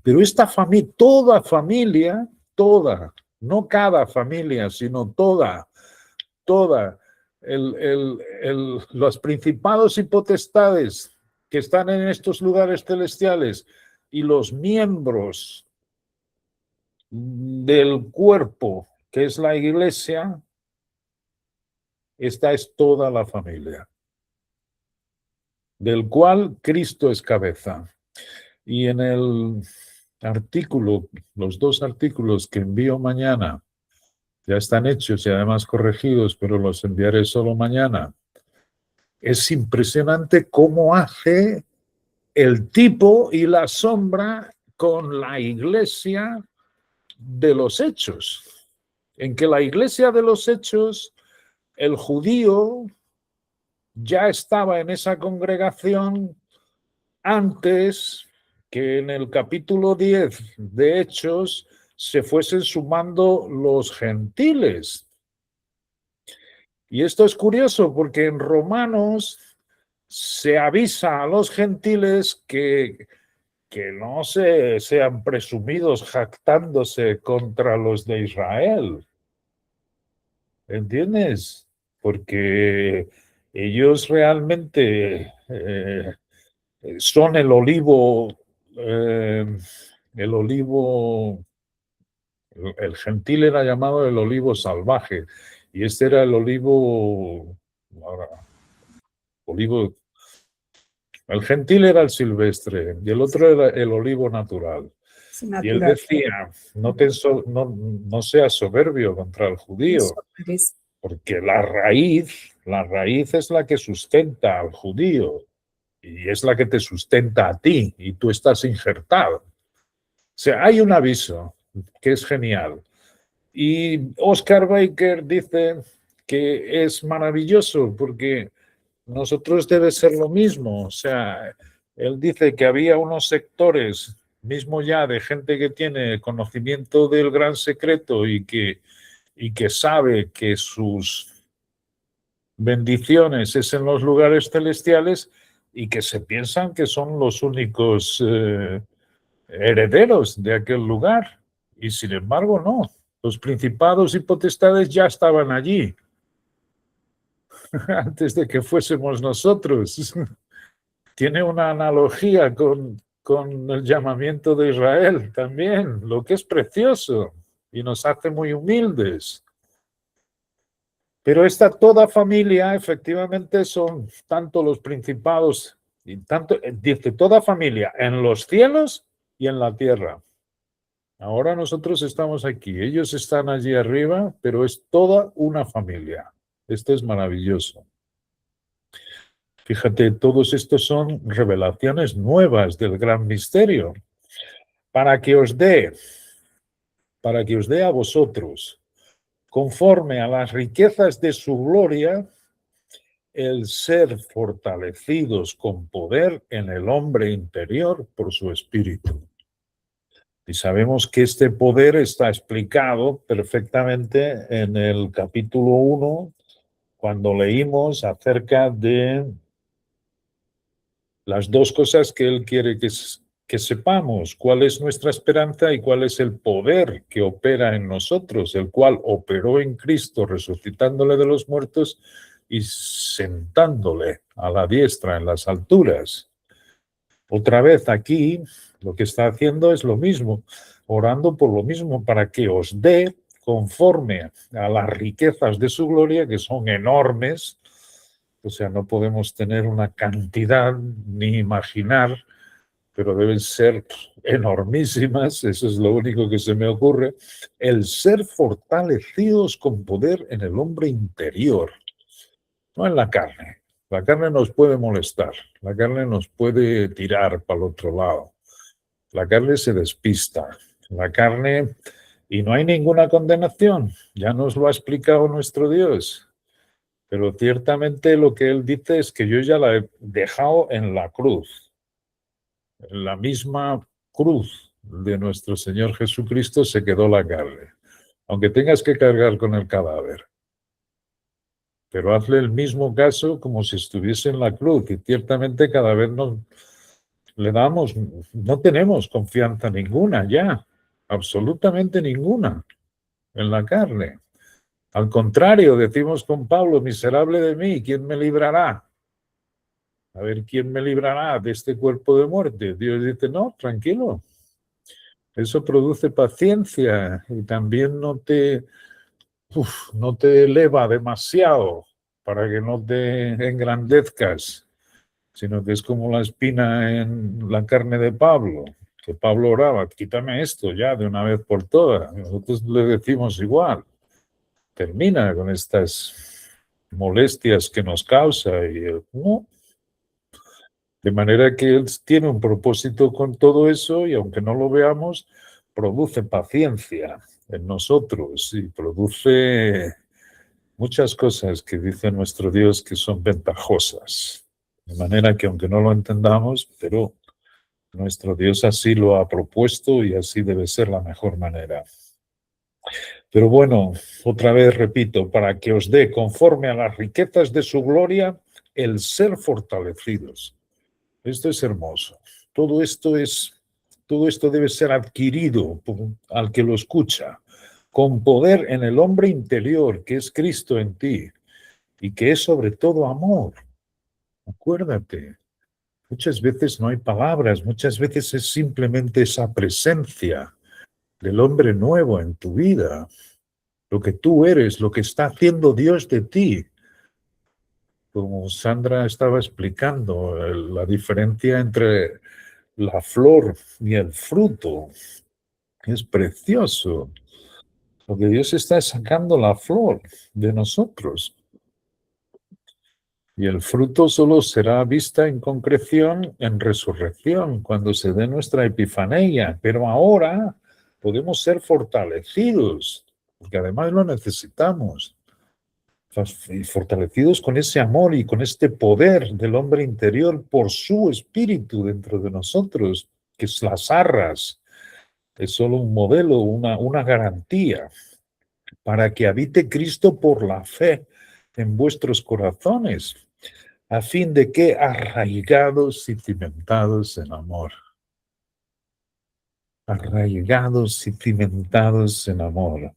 Pero esta familia, toda familia, toda, no cada familia, sino toda, los principados y potestades que están en estos lugares celestiales y los miembros del cuerpo, que es la iglesia, esta es toda la familia, del cual Cristo es cabeza. Y en el artículo, los 2 artículos que envío mañana, ya están hechos y además corregidos, pero los enviaré solo mañana. Es impresionante cómo hace el tipo y la sombra con la iglesia de los Hechos, en que la iglesia de los Hechos, el judío ya estaba en esa congregación antes que en el capítulo 10 de Hechos se fuesen sumando los gentiles. Y esto es curioso porque en Romanos se avisa a los gentiles que no sean presumidos jactándose contra los de Israel. ¿Entiendes? Porque ellos realmente son el olivo, el gentil era llamado el olivo salvaje, y este era el olivo, el gentil era el silvestre, y el otro era el olivo natural. Natural. Y él decía, no seas soberbio contra el judío, porque la raíz es la que sustenta al judío, y es la que te sustenta a ti, y tú estás injertado. O sea, hay un aviso que es genial. Y Oscar Baker dice que es maravilloso porque nosotros debe ser lo mismo. O sea, él dice que había unos sectores, mismo ya de gente que tiene conocimiento del gran secreto y que sabe que sus bendiciones es en los lugares celestiales y que se piensan que son los únicos herederos de aquel lugar. Y sin embargo, no. Los principados y potestades ya estaban allí antes de que fuésemos nosotros. Tiene una analogía con el llamamiento de Israel también, lo que es precioso y nos hace muy humildes. Pero esta toda familia, efectivamente, son tanto los principados, y tanto, dice toda familia, en los cielos y en la tierra. Ahora nosotros estamos aquí, ellos están allí arriba, pero es toda una familia. Esto es maravilloso. Fíjate, todos estos son revelaciones nuevas del gran misterio, para que os dé a vosotros, conforme a las riquezas de su gloria, el ser fortalecidos con poder en el hombre interior por su espíritu. Y sabemos que este poder está explicado perfectamente en el capítulo 1, cuando leímos acerca de las 2 cosas que Él quiere que sepamos, cuál es nuestra esperanza y cuál es el poder que opera en nosotros, el cual operó en Cristo resucitándole de los muertos y sentándole a la diestra en las alturas. Otra vez aquí lo que está haciendo es lo mismo, orando por lo mismo, para que os dé conforme a las riquezas de su gloria, que son enormes. O sea, no podemos tener una cantidad ni imaginar, pero deben ser enormísimas, eso es lo único que se me ocurre, el ser fortalecidos con poder en el hombre interior, no en la carne. La carne nos puede molestar, la carne nos puede tirar para el otro lado, la carne se despista, la carne, y no hay ninguna condenación, ya nos lo ha explicado nuestro Dios. Pero ciertamente lo que él dice es que yo ya la he dejado en la cruz. En la misma cruz de nuestro Señor Jesucristo se quedó la carne. Aunque tengas que cargar con el cadáver. Pero hazle el mismo caso como si estuviese en la cruz. Y ciertamente cada vez no tenemos confianza ninguna ya. Absolutamente ninguna en la carne. Al contrario, decimos con Pablo, miserable de mí, ¿quién me librará? A ver, ¿quién me librará de este cuerpo de muerte? Dios dice, no, tranquilo. Eso produce paciencia y también no te eleva demasiado para que no te engrandezcas, sino que es como la espina en la carne de Pablo, que Pablo oraba, quítame esto ya de una vez por todas. Nosotros le decimos igual, termina con estas molestias que nos causa y no. De manera que él tiene un propósito con todo eso y aunque no lo veamos, produce paciencia en nosotros y produce muchas cosas que dice nuestro Dios que son ventajosas. De manera que aunque no lo entendamos, pero nuestro Dios así lo ha propuesto y así debe ser la mejor manera. Pero bueno, otra vez repito, para que os dé conforme a las riquezas de su gloria el ser fortalecidos. Esto es hermoso. Todo esto debe ser adquirido al que lo escucha, con poder en el hombre interior, que es Cristo en ti, y que es sobre todo amor. Acuérdate, muchas veces no hay palabras, muchas veces es simplemente esa presencia del hombre nuevo en tu vida, lo que tú eres, lo que está haciendo Dios de ti. Como Sandra estaba explicando, la diferencia entre la flor y el fruto es precioso. Lo que Dios está es sacando la flor de nosotros. Y el fruto solo será vista en concreción en resurrección, cuando se dé nuestra epifanía. Pero ahora podemos ser fortalecidos, porque además lo necesitamos. Y fortalecidos con ese amor y con este poder del hombre interior por su espíritu dentro de nosotros, que es las arras. Es solo un modelo, una garantía para que habite Cristo por la fe en vuestros corazones, a fin de que arraigados y cimentados en amor. Arraigados y cimentados en amor.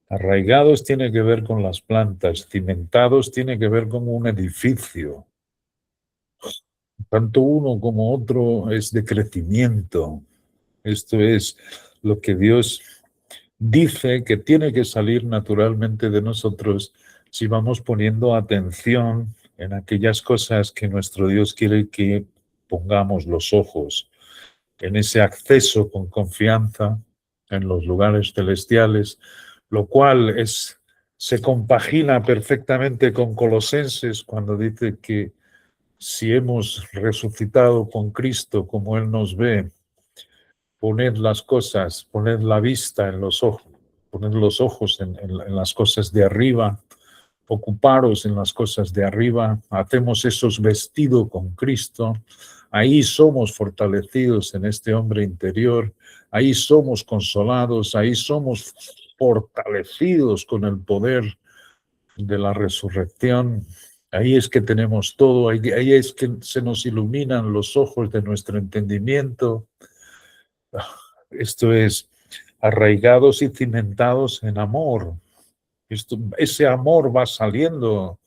Arraigados tiene que ver con las plantas, cimentados tiene que ver con un edificio. Tanto uno como otro es de crecimiento. Esto es lo que Dios dice que tiene que salir naturalmente de nosotros si vamos poniendo atención en aquellas cosas que nuestro Dios quiere que pongamos los ojos, en ese acceso con confianza en los lugares celestiales, lo cual se compagina perfectamente con Colosenses cuando dice que si hemos resucitado con Cristo como Él nos ve, poned las cosas, poned la vista en los ojos, poned los ojos en las cosas de arriba, ocuparos en las cosas de arriba, hacemos esos vestidos con Cristo, ahí somos fortalecidos en este hombre interior, ahí somos consolados, ahí somos fortalecidos con el poder de la resurrección. Ahí es que tenemos todo, ahí es que se nos iluminan los ojos de nuestro entendimiento. Esto es arraigados y cimentados en amor. Ese amor va saliendo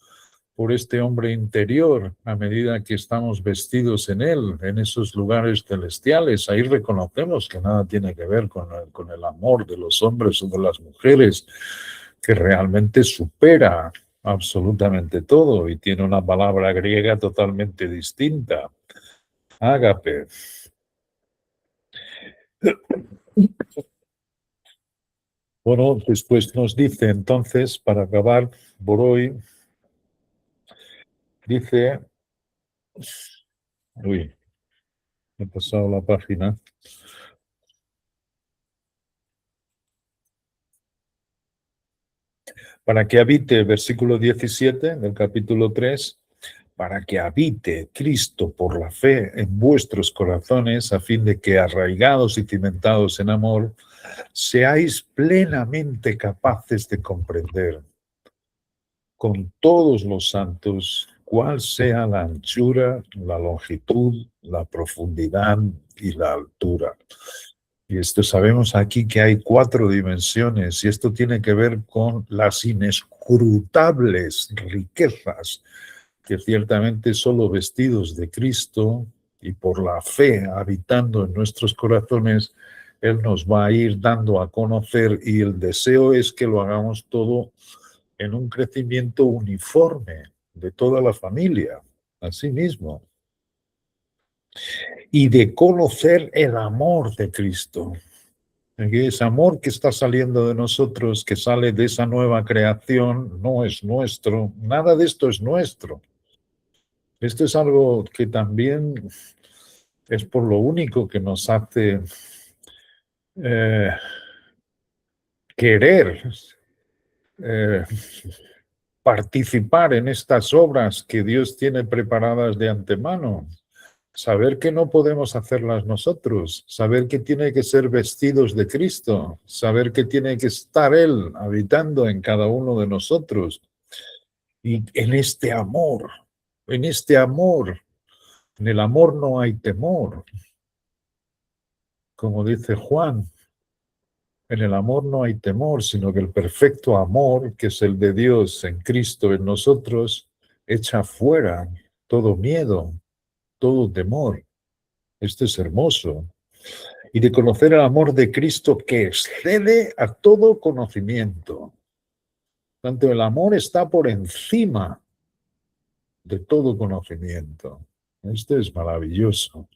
por este hombre interior a medida que estamos vestidos en él, en esos lugares celestiales. Ahí reconocemos que nada tiene que ver con el amor de los hombres o de las mujeres, que realmente supera absolutamente todo y tiene una palabra griega totalmente distinta. Ágape. Bueno, después nos dice entonces, para acabar por hoy, dice, uy, he pasado la página, para que habite, versículo 17 del capítulo 3, para que habite Cristo por la fe en vuestros corazones, a fin de que, arraigados y cimentados en amor, seáis plenamente capaces de comprender con todos los santos cuál sea la anchura, la longitud, la profundidad y la altura. Y esto sabemos aquí que hay 4 dimensiones y esto tiene que ver con las inescrutables riquezas que ciertamente solo vestidos de Cristo y por la fe habitando en nuestros corazones, Él nos va a ir dando a conocer y el deseo es que lo hagamos todo en un crecimiento uniforme de toda la familia, así mismo, y de conocer el amor de Cristo. Ese amor que está saliendo de nosotros, que sale de esa nueva creación, no es nuestro, nada de esto es nuestro. Esto es algo que también es por lo único que nos hace eh, querer eh, participar en estas obras que Dios tiene preparadas de antemano. Saber que no podemos hacerlas nosotros, saber que tiene que ser vestidos de Cristo, saber que tiene que estar Él habitando en cada uno de nosotros. Y en este amor, en el amor no hay temor, como dice Juan. En el amor no hay temor, sino que el perfecto amor, que es el de Dios en Cristo en nosotros, echa fuera todo miedo, todo temor. Esto es hermoso. Y de conocer el amor de Cristo que excede a todo conocimiento. Tanto el amor está por encima de todo conocimiento. Esto es maravilloso.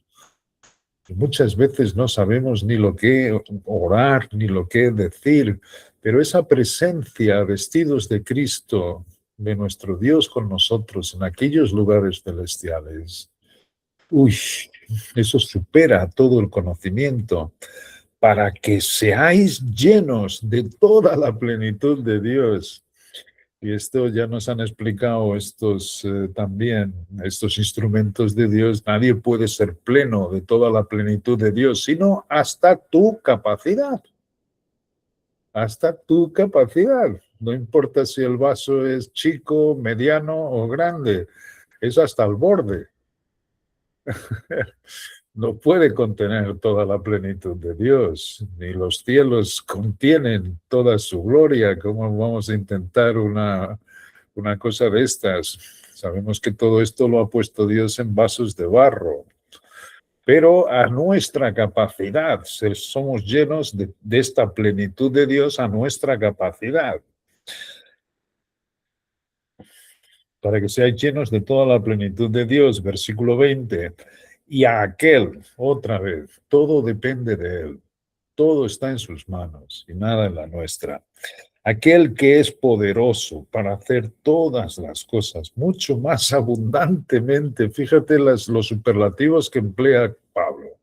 Muchas veces no sabemos ni lo que orar, ni lo que decir, pero esa presencia, vestidos de Cristo, de nuestro Dios con nosotros en aquellos lugares celestiales, uy, eso supera todo el conocimiento, para que seáis llenos de toda la plenitud de Dios. Y esto ya nos han explicado estos también, estos instrumentos de Dios. Nadie puede ser pleno de toda la plenitud de Dios, sino hasta tu capacidad. Hasta tu capacidad. No importa si el vaso es chico, mediano o grande, es hasta el borde. No puede contener toda la plenitud de Dios, ni los cielos contienen toda su gloria. ¿Cómo vamos a intentar una cosa de estas? Sabemos que todo esto lo ha puesto Dios en vasos de barro, pero a nuestra capacidad, somos llenos de esta plenitud de Dios a nuestra capacidad, para que seáis llenos de toda la plenitud de Dios, versículo 20, y a aquel, otra vez, todo depende de Él, todo está en sus manos y nada en la nuestra. Aquel que es poderoso para hacer todas las cosas mucho más abundantemente, fíjate los superlativos que emplea Pablo,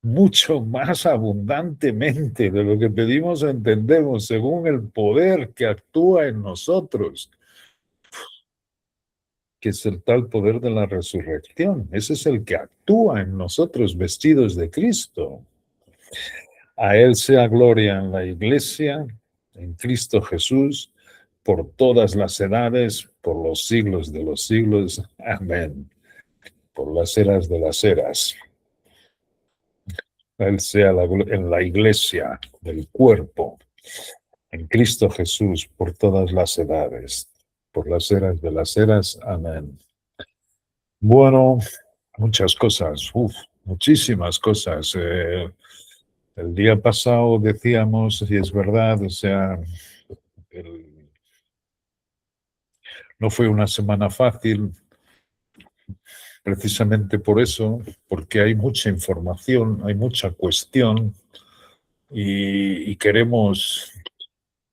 mucho más abundantemente de lo que pedimos o entendemos, según el poder que actúa en nosotros, que es el tal poder de la resurrección. Ese es el que actúa en nosotros vestidos de Cristo. A Él sea gloria en la Iglesia, en Cristo Jesús, por todas las edades, por los siglos de los siglos. Amén. Por las eras de las eras. A Él sea en la Iglesia del cuerpo, en Cristo Jesús, por todas las edades, por las eras de las eras. Amén. Bueno, muchas cosas, muchísimas cosas. El día pasado decíamos, y es verdad, o sea, no fue una semana fácil, precisamente por eso, porque hay mucha información, hay mucha cuestión y queremos.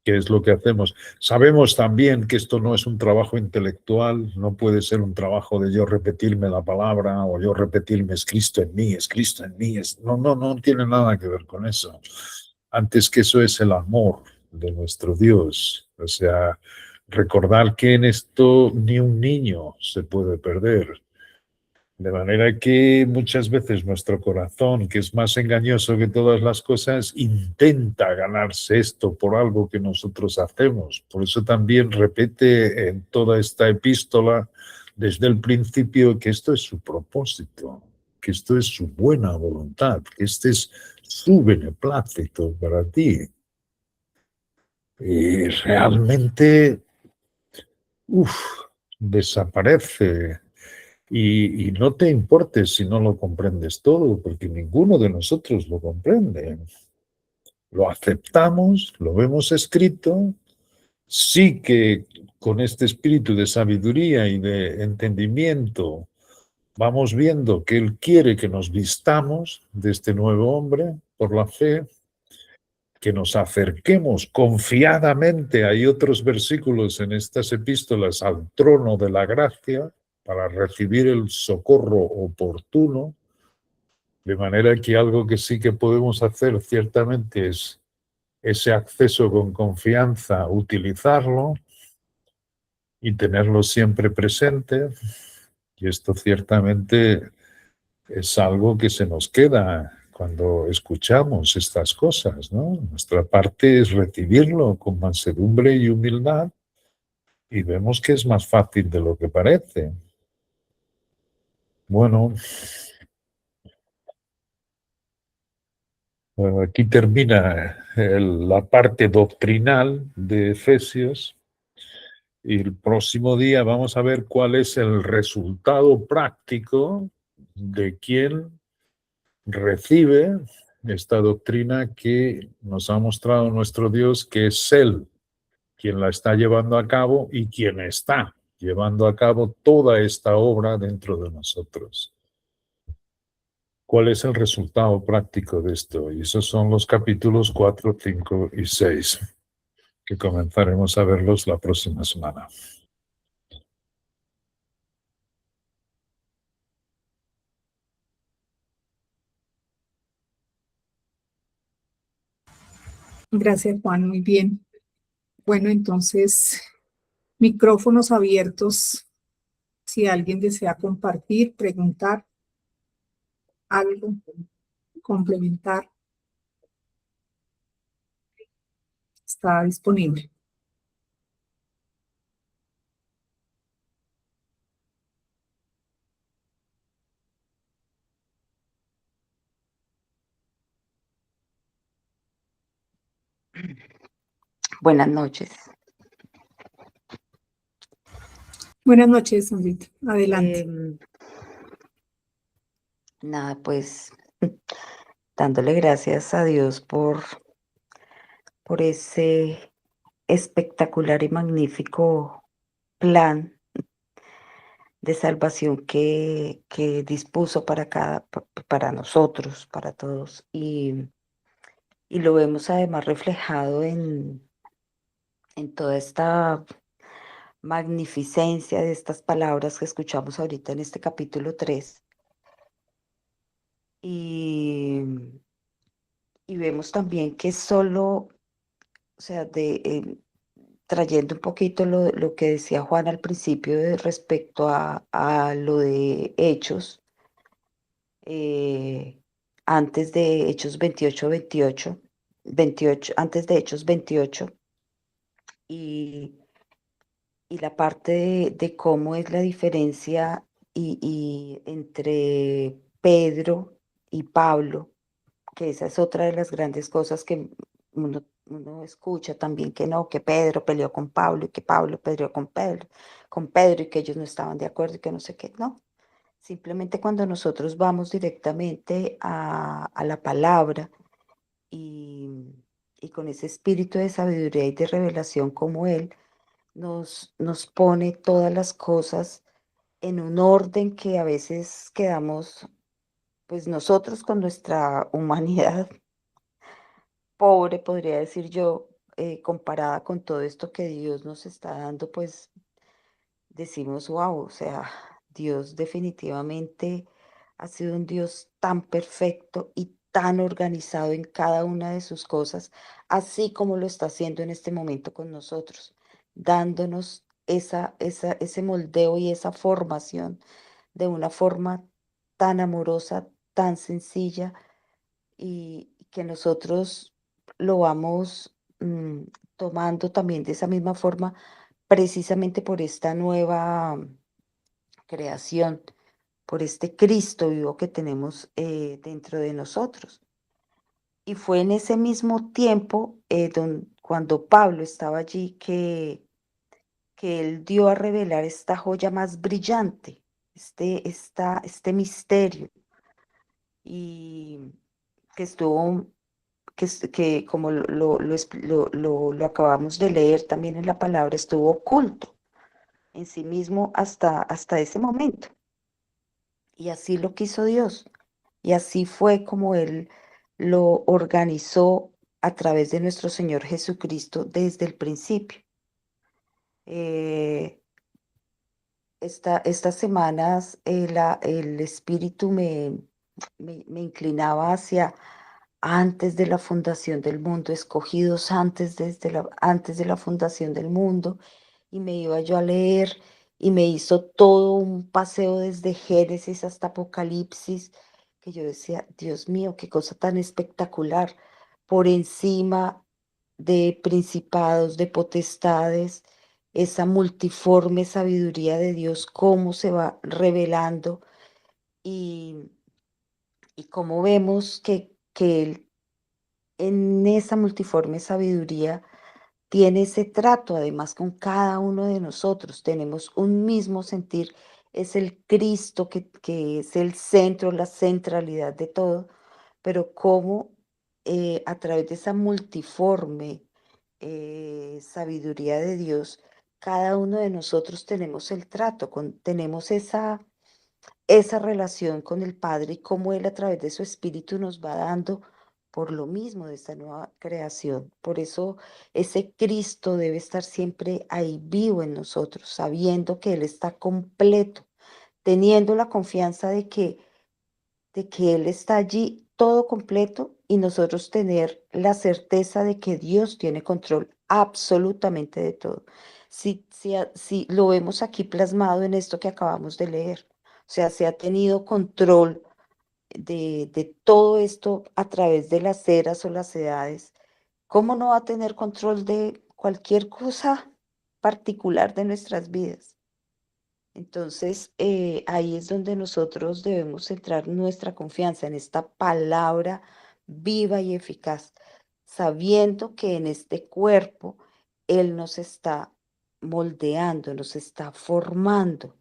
¿Qué es lo que hacemos? Sabemos también que esto no es un trabajo intelectual, no puede ser un trabajo de yo repetirme la palabra o yo repetirme es Cristo en mí, es Cristo en mí. No, no, no tiene nada que ver con eso. Antes que eso es el amor de nuestro Dios. O sea, recordar que en esto ni un niño se puede perder. De manera que muchas veces nuestro corazón, que es más engañoso que todas las cosas, intenta ganarse esto por algo que nosotros hacemos. Por eso también repite en toda esta epístola desde el principio que esto es su propósito, que esto es su buena voluntad, que este es su beneplácito para ti. Y realmente, desaparece. Y no te importes si no lo comprendes todo, porque ninguno de nosotros lo comprende. Lo aceptamos, lo vemos escrito, sí que con este espíritu de sabiduría y de entendimiento vamos viendo que Él quiere que nos vistamos de este nuevo hombre por la fe, que nos acerquemos confiadamente, hay otros versículos en estas epístolas, al trono de la gracia para recibir el socorro oportuno, de manera que algo que sí que podemos hacer ciertamente es ese acceso con confianza, utilizarlo y tenerlo siempre presente. Y esto ciertamente es algo que se nos queda cuando escuchamos estas cosas, ¿no? Nuestra parte es recibirlo con mansedumbre y humildad y vemos que es más fácil de lo que parece. Bueno, aquí termina la parte doctrinal de Efesios y el próximo día vamos a ver cuál es el resultado práctico de quien recibe esta doctrina que nos ha mostrado nuestro Dios, que es Él quien la está llevando a cabo y quien está llevando a cabo toda esta obra dentro de nosotros. ¿Cuál es el resultado práctico de esto? Y esos son los capítulos 4, 5 y 6, que comenzaremos a verlos la próxima semana. Gracias, Juan, muy bien. Bueno, entonces, micrófonos abiertos. Si alguien desea compartir, preguntar algo, complementar, está disponible. Buenas noches. Buenas noches, Sandrita. Adelante. Nada, pues dándole gracias a Dios por ese espectacular y magnífico plan de salvación que dispuso para nosotros, para todos. Y lo vemos además reflejado en toda esta magnificencia de estas palabras que escuchamos ahorita en este capítulo 3. Y vemos también que solo, o sea, trayendo un poquito lo que decía Juan al principio respecto a lo de Hechos, antes de Hechos 28, antes de Hechos 28, y la parte de cómo es la diferencia y entre Pedro y Pablo, que esa es otra de las grandes cosas que uno escucha también, que no, que Pedro peleó con Pablo y que Pablo peleó con Pedro y que ellos no estaban de acuerdo y que no sé qué, no. Simplemente cuando nosotros vamos directamente a la palabra y con ese espíritu de sabiduría y de revelación como Él nos pone todas las cosas en un orden que a veces quedamos, pues nosotros con nuestra humanidad pobre, podría decir yo, comparada con todo esto que Dios nos está dando, pues decimos, wow, o sea, Dios definitivamente ha sido un Dios tan perfecto y tan organizado en cada una de sus cosas, así como lo está haciendo en este momento con nosotros, dándonos ese moldeo y esa formación de una forma tan amorosa, tan sencilla y que nosotros lo vamos tomando también de esa misma forma precisamente por esta nueva creación, por este Cristo vivo que tenemos dentro de nosotros. Y fue en ese mismo tiempo cuando Pablo estaba allí que él dio a revelar esta joya más brillante, este misterio, y que estuvo, que como lo acabamos de leer también en la palabra, estuvo oculto en sí mismo hasta ese momento. Y así lo quiso Dios. Y así fue como Él lo organizó a través de nuestro Señor Jesucristo desde el principio. Eh, estas semanas el Espíritu me inclinaba hacia antes de la fundación del mundo, escogidos antes de la fundación del mundo, y me iba yo a leer y me hizo todo un paseo desde Génesis hasta Apocalipsis, que yo decía, Dios mío, qué cosa tan espectacular, por encima de principados, de potestades, esa multiforme sabiduría de Dios, cómo se va revelando y, y cómo vemos que Él en esa multiforme sabiduría tiene ese trato además con cada uno de nosotros. Tenemos un mismo sentir, es el Cristo que es el centro, la centralidad de todo, pero cómo a través de esa multiforme sabiduría de Dios, cada uno de nosotros tenemos el trato, tenemos esa relación con el Padre y cómo Él a través de su Espíritu nos va dando por lo mismo de esta nueva creación. Por eso ese Cristo debe estar siempre ahí vivo en nosotros, sabiendo que Él está completo, teniendo la confianza de que Él está allí todo completo y nosotros tener la certeza de que Dios tiene control absolutamente de todo. Si lo vemos aquí plasmado en esto que acabamos de leer, o sea, se ha tenido control de todo esto a través de las eras o las edades, ¿cómo no va a tener control de cualquier cosa particular de nuestras vidas? Entonces, ahí es donde nosotros debemos centrar nuestra confianza en esta palabra viva y eficaz, sabiendo que en este cuerpo Él nos está moldeando, nos está formando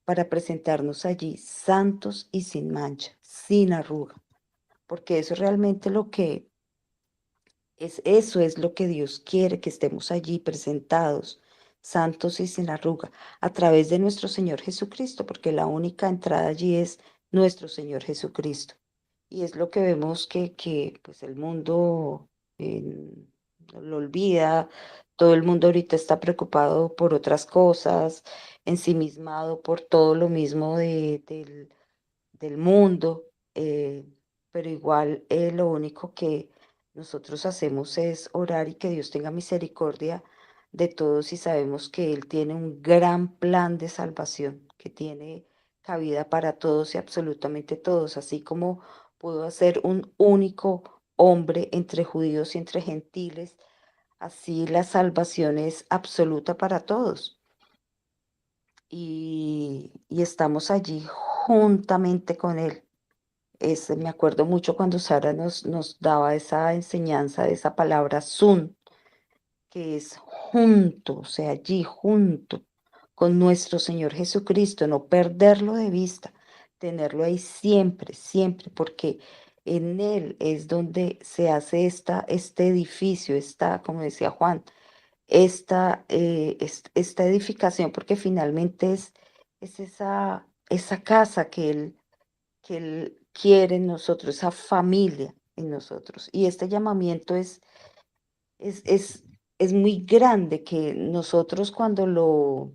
para presentarnos allí santos y sin mancha, sin arruga, porque eso es realmente eso es lo que Dios quiere, que estemos allí presentados, santos y sin arruga, a través de nuestro Señor Jesucristo, porque la única entrada allí es nuestro Señor Jesucristo. Y es lo que vemos que pues el mundo eh, lo olvida, todo el mundo ahorita está preocupado por otras cosas, ensimismado por todo lo mismo del mundo, pero igual lo único que nosotros hacemos es orar y que Dios tenga misericordia de todos y sabemos que Él tiene un gran plan de salvación, que tiene cabida para todos y absolutamente todos, así como pudo hacer un único hombre entre judíos y entre gentiles, así la salvación es absoluta para todos. Y estamos allí juntamente con Él. Me acuerdo mucho cuando Sara nos daba esa enseñanza de esa palabra sun, que es junto, o sea, allí junto con nuestro Señor Jesucristo, no perderlo de vista, tenerlo ahí siempre, siempre, porque en Él es donde se hace este edificio, como decía Juan, esta edificación, porque finalmente es es esa casa que Él quiere en nosotros, esa familia en nosotros. Y este llamamiento es, es, es muy grande que nosotros cuando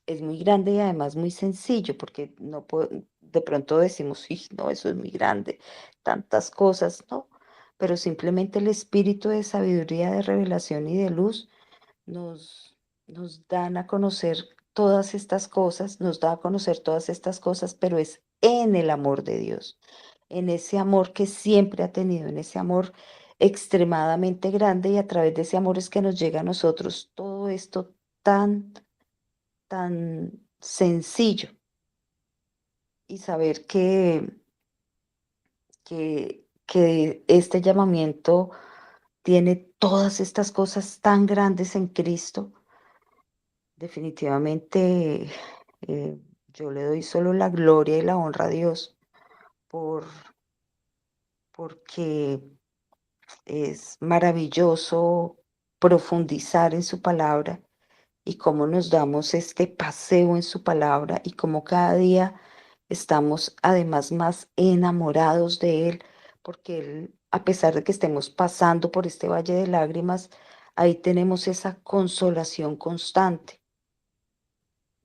es muy grande y además muy sencillo, porque de pronto decimos, sí, no, eso es muy grande, tantas cosas, no, pero simplemente el espíritu de sabiduría, de revelación y de luz nos, nos dan a conocer todas estas cosas, nos da a conocer todas estas cosas, pero es en el amor de Dios, en ese amor que siempre ha tenido, en ese amor extremadamente grande, y a través de ese amor es que nos llega a nosotros todo esto tan, tan sencillo, y saber que este llamamiento tiene todas estas cosas tan grandes en Cristo. Definitivamente, yo le doy solo la gloria y la honra a Dios por, porque es maravilloso profundizar en su palabra, y cómo nos damos este paseo en su palabra, y cómo cada día estamos además más enamorados de Él, porque Él, a pesar de que estemos pasando por este valle de lágrimas, ahí tenemos esa consolación constante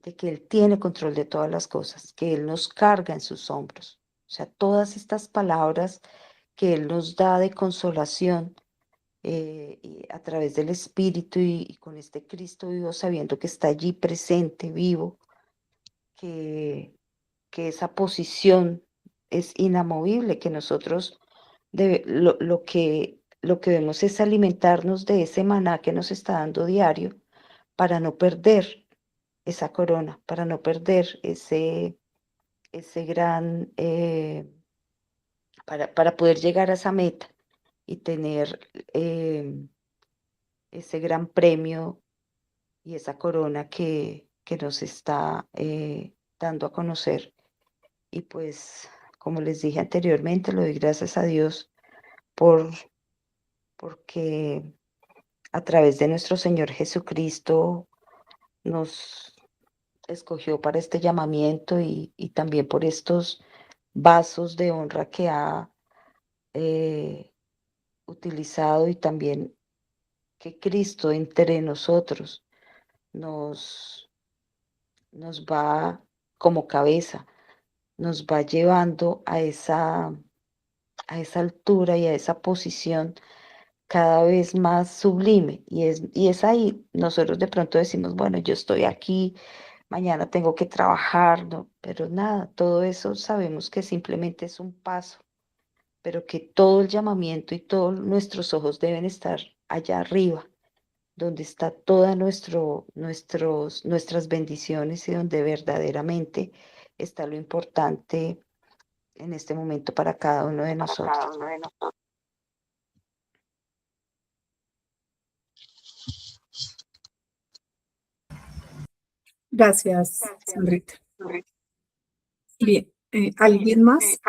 de que Él tiene control de todas las cosas, que Él nos carga en sus hombros. O sea, todas estas palabras que Él nos da de consolación, y a través del Espíritu, y con este Cristo vivo, sabiendo que está allí presente, vivo, que, que esa posición es inamovible, que nosotros lo que debemos es alimentarnos de ese maná que nos está dando diario, para no perder esa corona, para no perder ese gran, para poder llegar a esa meta y tener ese gran premio y esa corona que nos está dando a conocer. Y pues, como les dije anteriormente, le doy gracias a Dios por, porque a través de nuestro Señor Jesucristo nos escogió para este llamamiento, y también por estos vasos de honra que ha eh, utilizado, y también que Cristo entre nosotros nos, nos va como cabeza, nos va llevando a esa altura y a esa posición cada vez más sublime. Y es ahí, nosotros de pronto decimos, bueno, yo estoy aquí, mañana tengo que trabajar, ¿no? Pero nada, todo eso sabemos que simplemente es un paso, pero que todo el llamamiento y todos nuestros ojos deben estar allá arriba, donde está todas nuestras bendiciones, y donde verdaderamente está lo importante en este momento para cada uno de nosotros. Gracias, Sandrita. Bien, ¿alguien más?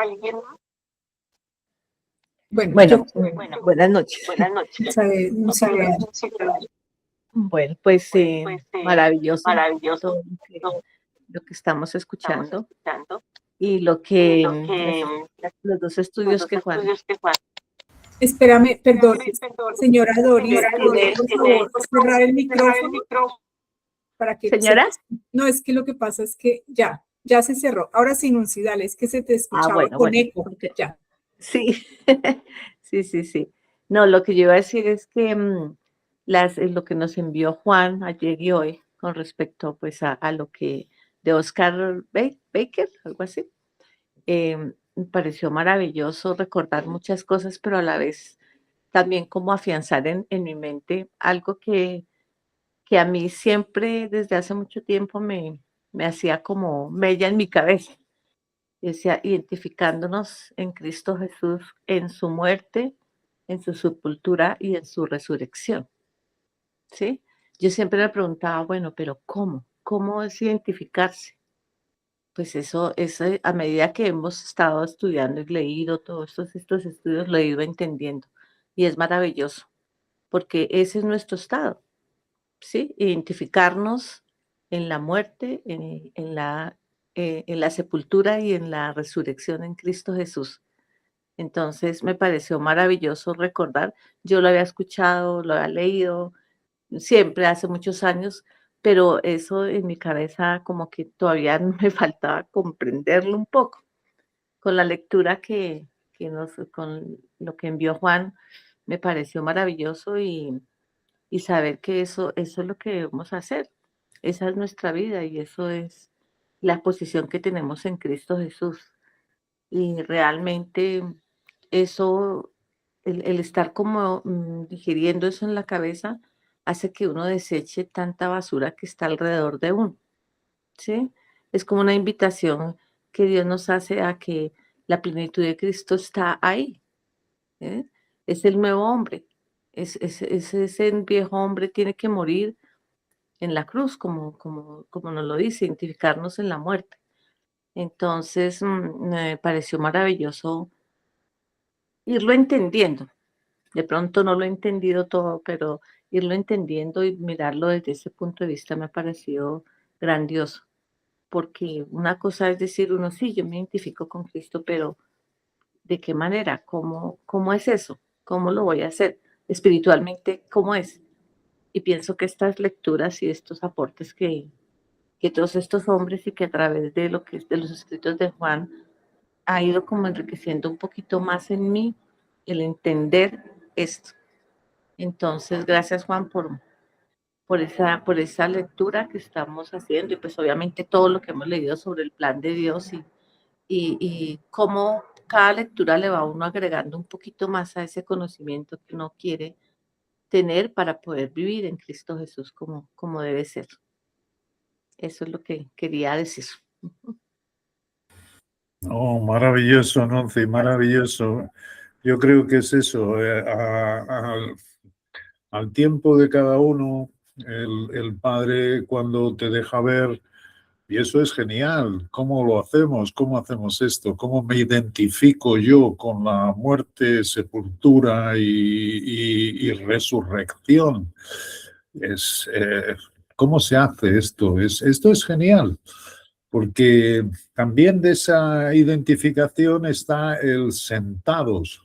Bueno, Bueno, buenas noches. Silvia, Bueno, pues maravilloso todo lo que estamos escuchando, y lo que los dos estudios que Juan. espérame, perdón, señora Doris, ¿puede por favor cerrar el micrófono para que Señora. No, es que lo que pasa es que ya se cerró. Ahora sí, Nunci, dale, es que se te escuchaba con eco. Ya. Sí, sí. No, lo que yo iba a decir es que lo que nos envió Juan ayer y hoy con respecto pues a lo que de Oscar Baker, algo así, me pareció maravilloso recordar muchas cosas, pero a la vez también como afianzar en mi mente algo que a mí siempre desde hace mucho tiempo me hacía como mella en mi cabeza. Decía, identificándonos en Cristo Jesús, en su muerte, en su sepultura y en su resurrección, ¿sí? Yo siempre me preguntaba, bueno, pero ¿cómo? ¿Cómo es identificarse? Pues eso a medida que hemos estado estudiando y leído todos estos estudios, lo he ido entendiendo. Y es maravilloso, porque ese es nuestro estado, ¿sí? Identificarnos en la muerte, en la sepultura y en la resurrección en Cristo Jesús. Entonces me pareció maravilloso recordar, yo lo había escuchado, lo había leído siempre hace muchos años, pero eso en mi cabeza como que todavía me faltaba comprenderlo un poco. Con la lectura con lo que envió Juan, me pareció maravilloso y saber que eso es lo que debemos hacer. Esa es nuestra vida y eso es la posición que tenemos en Cristo Jesús. Y realmente eso, el estar como digiriendo eso en la cabeza, hace que uno deseche tanta basura que está alrededor de uno, ¿sí? Es como una invitación que Dios nos hace a que la plenitud de Cristo está ahí, ¿eh? Es el nuevo hombre, ese viejo hombre tiene que morir en la cruz, como nos lo dice, identificarnos en la muerte. Entonces, me pareció maravilloso irlo entendiendo. De pronto no lo he entendido todo, pero irlo entendiendo y mirarlo desde ese punto de vista me ha parecido grandioso. Porque una cosa es decir uno, sí, yo me identifico con Cristo, pero ¿de qué manera? ¿Cómo es eso? ¿Cómo lo voy a hacer? Espiritualmente, ¿cómo es? Y pienso que estas lecturas y estos aportes que todos estos hombres y que a través de lo que es de los escritos de Juan ha ido como enriqueciendo un poquito más en mí el entender esto. Entonces, gracias Juan por esa lectura que estamos haciendo y pues obviamente todo lo que hemos leído sobre el plan de Dios y cómo cada lectura le va a uno agregando un poquito más a ese conocimiento que uno quiere tener para poder vivir en Cristo Jesús como debe ser. Eso es lo que quería decir. Oh, maravilloso, Nonci, maravilloso. Yo creo que es eso, al tiempo de cada uno, el Padre cuando te deja ver, y eso es genial, ¿cómo lo hacemos? ¿Cómo hacemos esto? ¿Cómo me identifico yo con la muerte, sepultura y resurrección? ¿Cómo se hace esto? Esto es genial. Porque también de esa identificación está el sentados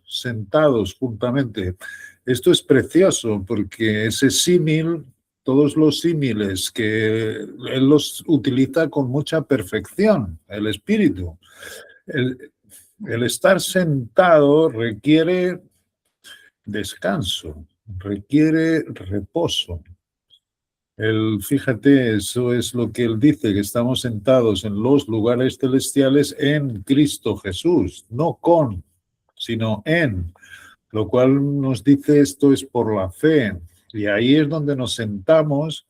juntamente. Esto es precioso porque ese símil, todos los símiles que él los utiliza con mucha perfección, el espíritu. El estar sentado requiere descanso, requiere reposo. Fíjate, eso es lo que él dice, que estamos sentados en los lugares celestiales en Cristo Jesús, no con, sino en, lo cual nos dice esto es por la fe. Y ahí es donde nos sentamos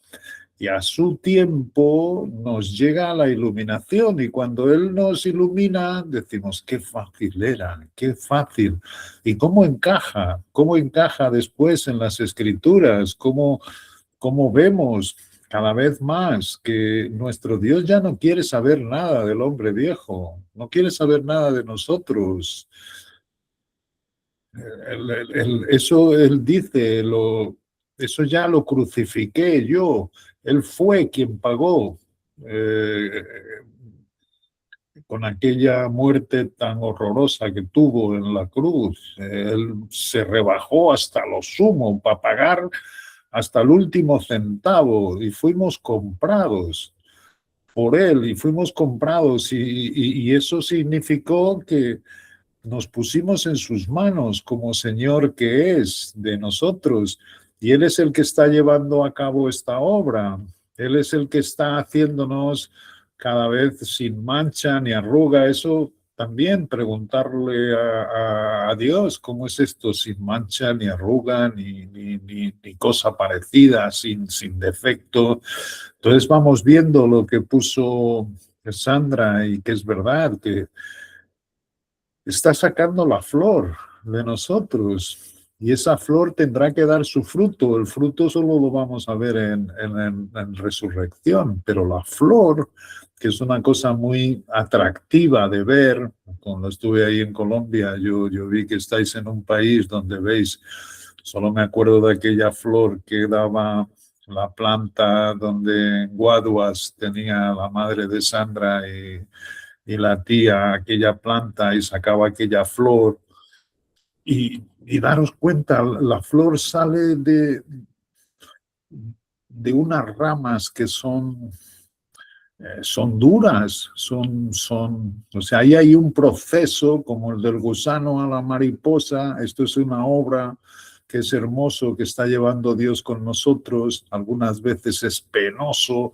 y a su tiempo nos llega la iluminación y cuando él nos ilumina decimos, qué fácil era, qué fácil. ¿Y cómo encaja después en las escrituras? ¿Cómo vemos cada vez más que nuestro Dios ya no quiere saber nada del hombre viejo, no quiere saber nada de nosotros? Eso él dice, eso ya lo crucifiqué yo, él fue quien pagó con aquella muerte tan horrorosa que tuvo en la cruz. Él se rebajó hasta lo sumo para pagar hasta el último centavo y fuimos comprados por él y fuimos comprados y eso significó que nos pusimos en sus manos como Señor que es de nosotros y Él es el que está llevando a cabo esta obra. Él es el que está haciéndonos cada vez sin mancha ni arruga. Eso también preguntarle a Dios cómo es esto sin mancha ni arruga ni cosa parecida, sin defecto. Entonces vamos viendo lo que puso Sandra y que es verdad que está sacando la flor de nosotros y esa flor tendrá que dar su fruto. El fruto solo lo vamos a ver en resurrección, pero la flor, que es una cosa muy atractiva de ver, cuando estuve ahí en Colombia, yo vi que estáis en un país donde veis, solo me acuerdo de aquella flor que daba la planta donde en Guaduas tenía la madre de Sandra y la tía aquella planta y sacaba aquella flor. Y daros cuenta, la flor sale de unas ramas que son duras, o sea, ahí hay un proceso como el del gusano a la mariposa. Esto es una obra que es hermoso, que está llevando Dios con nosotros. Algunas veces es penoso,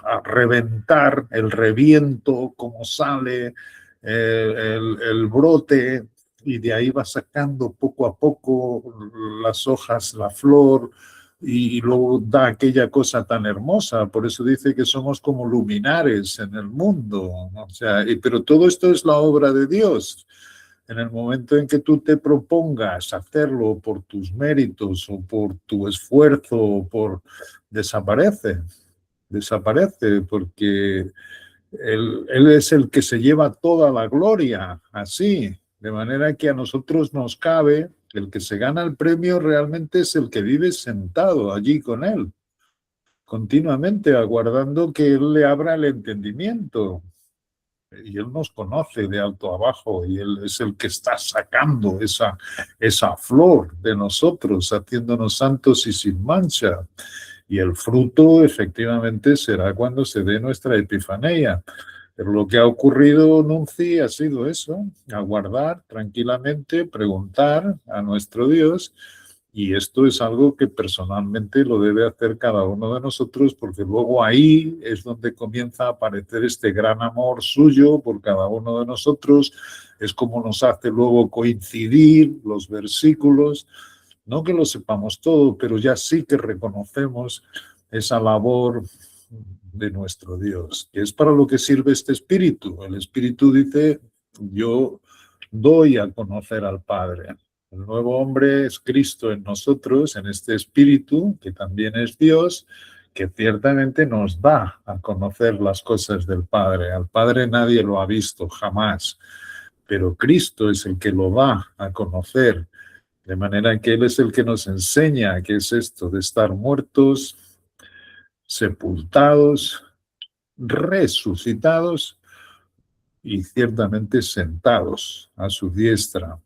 a reventar, el reviento, como sale el brote, y de ahí va sacando poco a poco las hojas, la flor, y luego da aquella cosa tan hermosa. Por eso dice que somos como luminares en el mundo, ¿no? O sea, pero todo esto es la obra de Dios. En el momento en que tú te propongas hacerlo por tus méritos o por tu esfuerzo, desaparece, porque él es el que se lleva toda la gloria, así, de manera que a nosotros nos cabe. El que se gana el premio realmente es el que vive sentado allí con él, continuamente aguardando que él le abra el entendimiento. Y él nos conoce de alto a abajo, y él es el que está sacando esa flor de nosotros, haciéndonos santos y sin mancha. Y el fruto efectivamente será cuando se dé nuestra epifanía. Pero lo que ha ocurrido, Nunci, ha sido eso: aguardar tranquilamente, preguntar a nuestro Dios, y esto es algo que personalmente lo debe hacer cada uno de nosotros, porque luego ahí es donde comienza a aparecer este gran amor suyo por cada uno de nosotros. Es como nos hace luego coincidir los versículos. No que lo sepamos todo, pero ya sí que reconocemos esa labor de nuestro Dios, que es para lo que sirve este Espíritu. El Espíritu dice: yo doy a conocer al Padre. El nuevo hombre es Cristo en nosotros, en este Espíritu, que también es Dios, que ciertamente nos da a conocer las cosas del Padre. Al Padre nadie lo ha visto jamás, pero Cristo es el que lo da a conocer. De manera que Él es el que nos enseña qué es esto de estar muertos, sepultados, resucitados y ciertamente sentados a su diestra.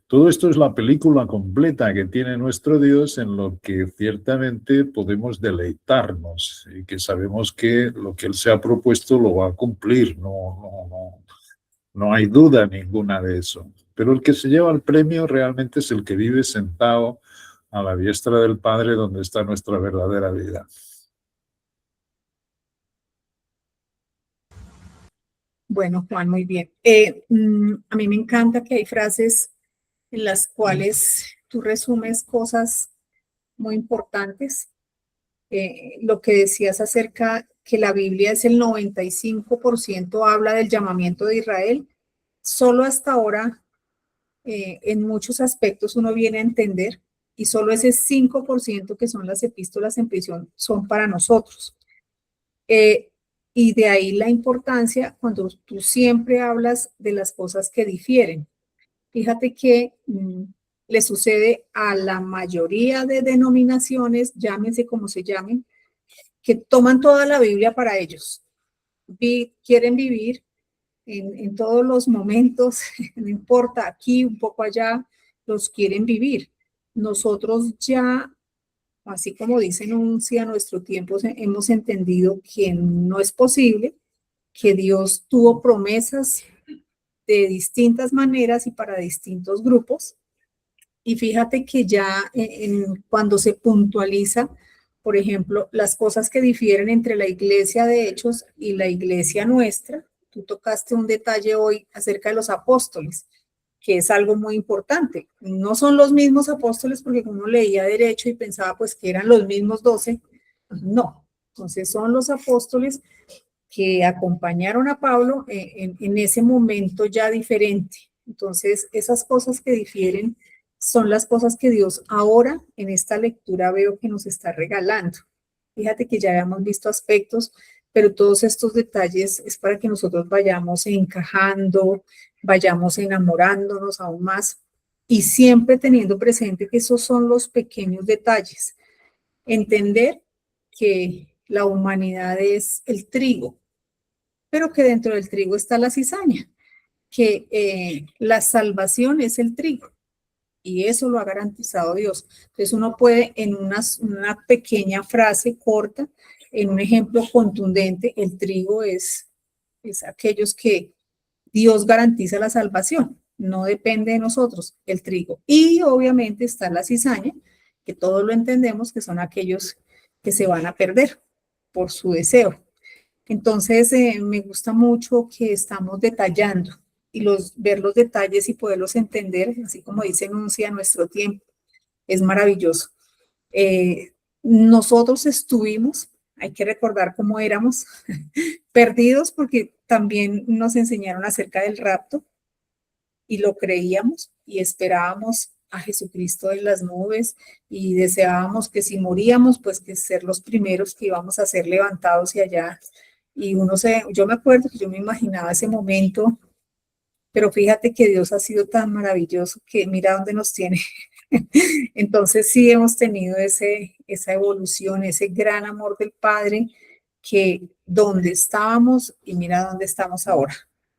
Todo esto es la película completa que tiene nuestro Dios, en lo que ciertamente podemos deleitarnos, y que sabemos que lo que Él se ha propuesto lo va a cumplir. No hay duda ninguna de eso. Pero el que se lleva el premio realmente es el que vive sentado a la diestra del Padre, donde está nuestra verdadera vida. Bueno, Juan, muy bien. A mí me encanta que hay frases en las cuales tú resumes cosas muy importantes. Lo que decías acerca que la Biblia es el 95% habla del llamamiento de Israel. Solo hasta ahora, en muchos aspectos, uno viene a entender, y solo ese 5% que son las epístolas en prisión son para nosotros. Y de ahí la importancia cuando tú siempre hablas de las cosas que difieren. Fíjate que le sucede a la mayoría de denominaciones, llámense como se llamen, que toman toda la Biblia para ellos. Quieren vivir en todos los momentos, no importa, aquí, un poco allá, los quieren vivir. Nosotros ya, así como dicen a nuestro tiempo, hemos entendido que no es posible, que Dios tuvo promesas de distintas maneras y para distintos grupos. Y fíjate que ya cuando se puntualiza, por ejemplo, las cosas que difieren entre la iglesia de Hechos y la iglesia nuestra, tú tocaste un detalle hoy acerca de los apóstoles, que es algo muy importante. No son los mismos apóstoles, porque uno leía derecho y pensaba pues que eran los mismos 12. No, entonces son los apóstoles que acompañaron a Pablo en ese momento ya diferente. Entonces, esas cosas que difieren son las cosas que Dios ahora en esta lectura veo que nos está regalando. Fíjate que ya habíamos visto aspectos, pero todos estos detalles es para que nosotros vayamos encajando, vayamos enamorándonos aún más, y siempre teniendo presente que esos son los pequeños detalles. entender que la humanidad es el trigo, pero que dentro del trigo está la cizaña, que la salvación es el trigo. Y eso lo ha garantizado Dios. Entonces uno puede en una pequeña frase corta, en un ejemplo contundente, el trigo es aquellos que Dios garantiza la salvación. No depende de nosotros el trigo. Y obviamente está la cizaña, que todos lo entendemos, que son aquellos que se van a perder por su deseo. Entonces me gusta mucho que estamos detallando y ver los detalles y poderlos entender, así como dice Nuncia, nuestro tiempo, es maravilloso. Nosotros estuvimos, hay que recordar cómo éramos, perdidos porque también nos enseñaron acerca del rapto y lo creíamos y esperábamos a Jesucristo en las nubes y deseábamos que si moríamos, pues que ser los primeros que íbamos a ser levantados y allá. Y yo me acuerdo que yo me imaginaba ese momento. Pero fíjate que Dios ha sido tan maravilloso que mira dónde nos tiene. Entonces sí hemos tenido esa evolución, ese gran amor del Padre, que donde estábamos y mira dónde estamos ahora,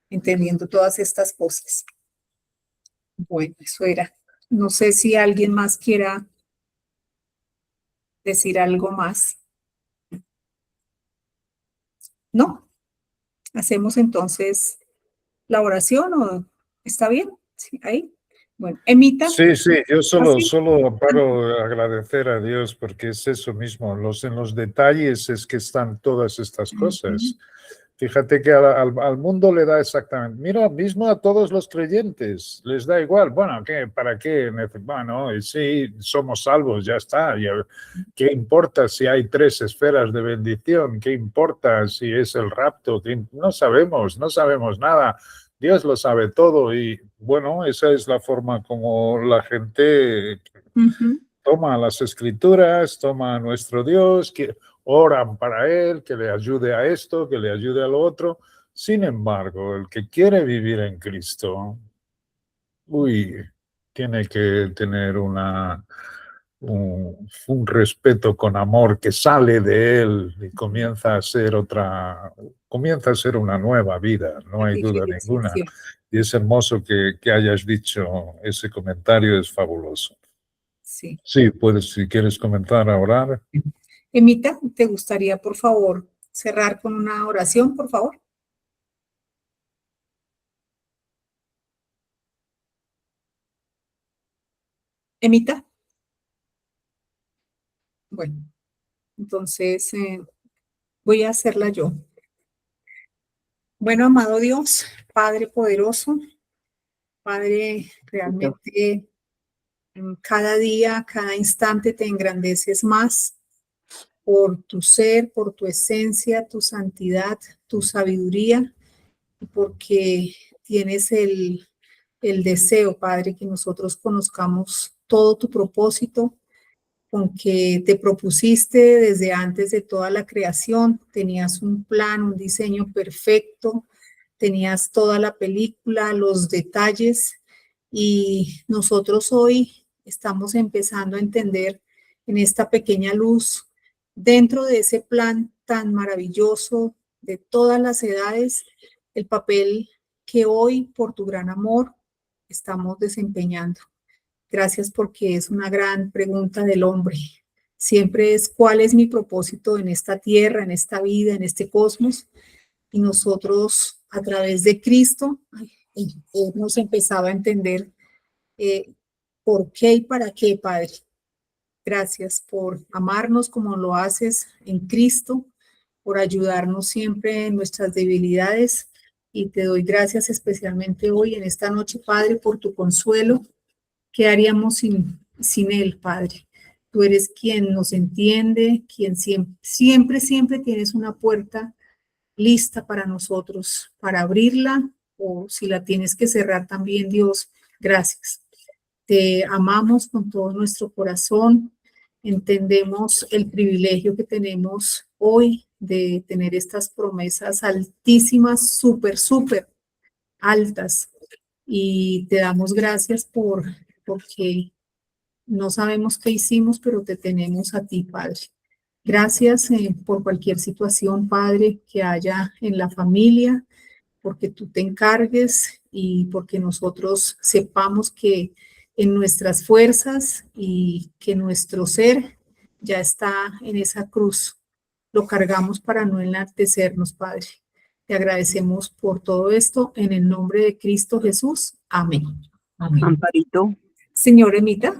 entendiendo todas estas cosas. Bueno, eso era. No sé si alguien más quiera decir algo más. ¿No? Hacemos entonces la oración o está bien. Sí, ahí. Bueno, Emita. Sí, yo solo ¿Así? paro agradecer a Dios porque es eso mismo, en los detalles es que están todas estas cosas. Fíjate que al mundo le da exactamente, mira, mismo a todos los creyentes les da igual, bueno, ¿para qué? Bueno, y sí, somos salvos, ya está. ¿Qué importa si hay 3 esferas de bendición? ¿Qué importa si es el rapto? No sabemos nada. Dios lo sabe todo y bueno, esa es la forma como la gente toma las escrituras, toma a nuestro Dios, que oran para Él, que le ayude a esto, que le ayude a lo otro. Sin embargo, el que quiere vivir en Cristo, tiene que tener un respeto con amor que sale de Él y comienza a ser una nueva vida, no hay duda ninguna. Y es hermoso que hayas dicho ese comentario, es fabuloso. Sí. Sí, puedes, si quieres comentar, orar. Emita, ¿te gustaría, por favor, cerrar con una oración, por favor? Emita. Bueno, entonces voy a hacerla yo. Bueno, amado Dios, Padre poderoso, Padre, realmente cada día, cada instante te engrandeces más por tu ser, por tu esencia, tu santidad, tu sabiduría, porque tienes el deseo, Padre, que nosotros conozcamos todo tu propósito, con que te propusiste desde antes de toda la creación, tenías un plan, un diseño perfecto, tenías toda la película, los detalles, y nosotros hoy estamos empezando a entender en esta pequeña luz, dentro de ese plan tan maravilloso de todas las edades, el papel que hoy, por tu gran amor, estamos desempeñando. Gracias porque es una gran pregunta del hombre. Siempre es cuál es mi propósito en esta tierra, en esta vida, en este cosmos. Y nosotros a través de Cristo hemos empezado a entender por qué y para qué, Padre. Gracias por amarnos como lo haces en Cristo, por ayudarnos siempre en nuestras debilidades. Y te doy gracias especialmente hoy, en esta noche, Padre, por tu consuelo. ¿Qué haríamos sin Él, Padre? Tú eres quien nos entiende, quien siempre tienes una puerta lista para nosotros, para abrirla, o si la tienes que cerrar también, Dios, gracias. Te amamos con todo nuestro corazón, entendemos el privilegio que tenemos hoy de tener estas promesas altísimas, súper altas, y te damos gracias porque no sabemos qué hicimos, pero te tenemos a ti, Padre. Gracias por cualquier situación, Padre, que haya en la familia, porque tú te encargues y porque nosotros sepamos que en nuestras fuerzas y que nuestro ser ya está en esa cruz. Lo cargamos para no enaltecernos, Padre. Te agradecemos por todo esto en el nombre de Cristo Jesús. Amén. Amén. Amparito, Señor Emita.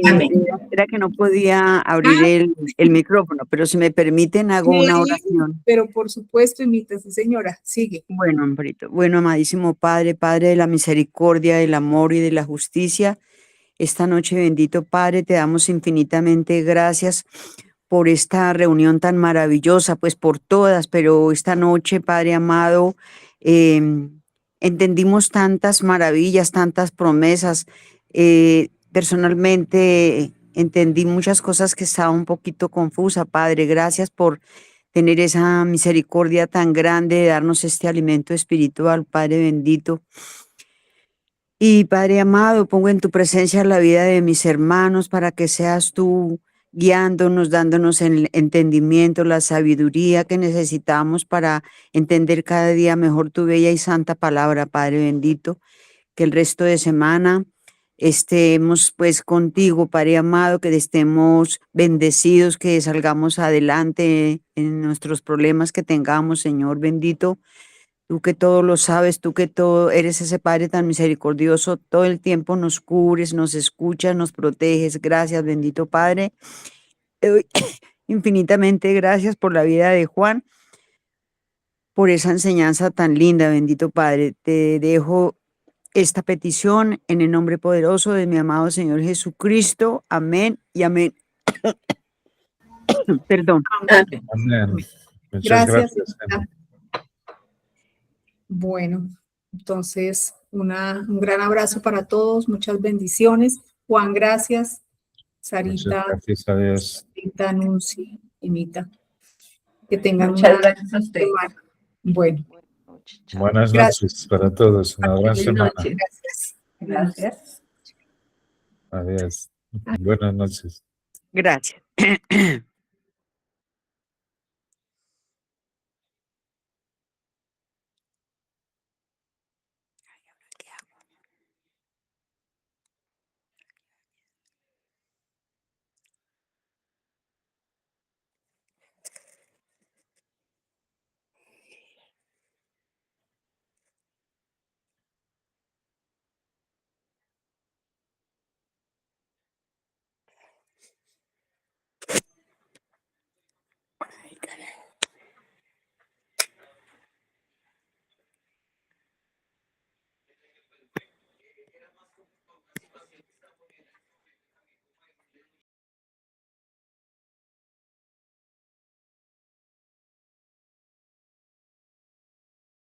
Amén. era que no podía abrir el micrófono, pero si me permiten hago una oración. Pero por supuesto, Emita, sí, señora, sigue. Bueno, Amparito. Bueno, amadísimo Padre, Padre de la misericordia, del amor y de la justicia, esta noche, bendito Padre, te damos infinitamente gracias por esta reunión tan maravillosa, pues por todas, pero esta noche, Padre amado, entendimos tantas maravillas, tantas promesas. Personalmente entendí muchas cosas que estaba un poquito confusa, Padre. Gracias por tener esa misericordia tan grande de darnos este alimento espiritual, Padre bendito. Y Padre amado, pongo en tu presencia la vida de mis hermanos para que seas tú guiándonos, dándonos el entendimiento, la sabiduría que necesitamos para entender cada día mejor tu bella y santa palabra, Padre bendito. Que el resto de semana estemos pues contigo, Padre amado, que estemos bendecidos, que salgamos adelante en nuestros problemas que tengamos, Señor bendito. Tú que todo lo sabes, tú que todo eres ese Padre tan misericordioso, todo el tiempo nos cubres, nos escuchas, nos proteges. Gracias, bendito Padre. Te doy infinitamente gracias por la vida de Juan, por esa enseñanza tan linda, bendito Padre. Te dejo esta petición en el nombre poderoso de mi amado Señor Jesucristo. Amén y amén. Perdón. Amén. Muchas Gracias. gracias. Emma. Bueno, entonces un gran abrazo para todos, muchas bendiciones. Juan, gracias. Muchas Sarita, gracias a Dios. Sarita, Nunci, Emita. Que tengan Muchas una gracias a usted. semana. Bueno, Buenas Gracias. noches para todos. Una gran Feliz semana. noche. gracias. Gracias. Adiós. Buenas noches. Gracias.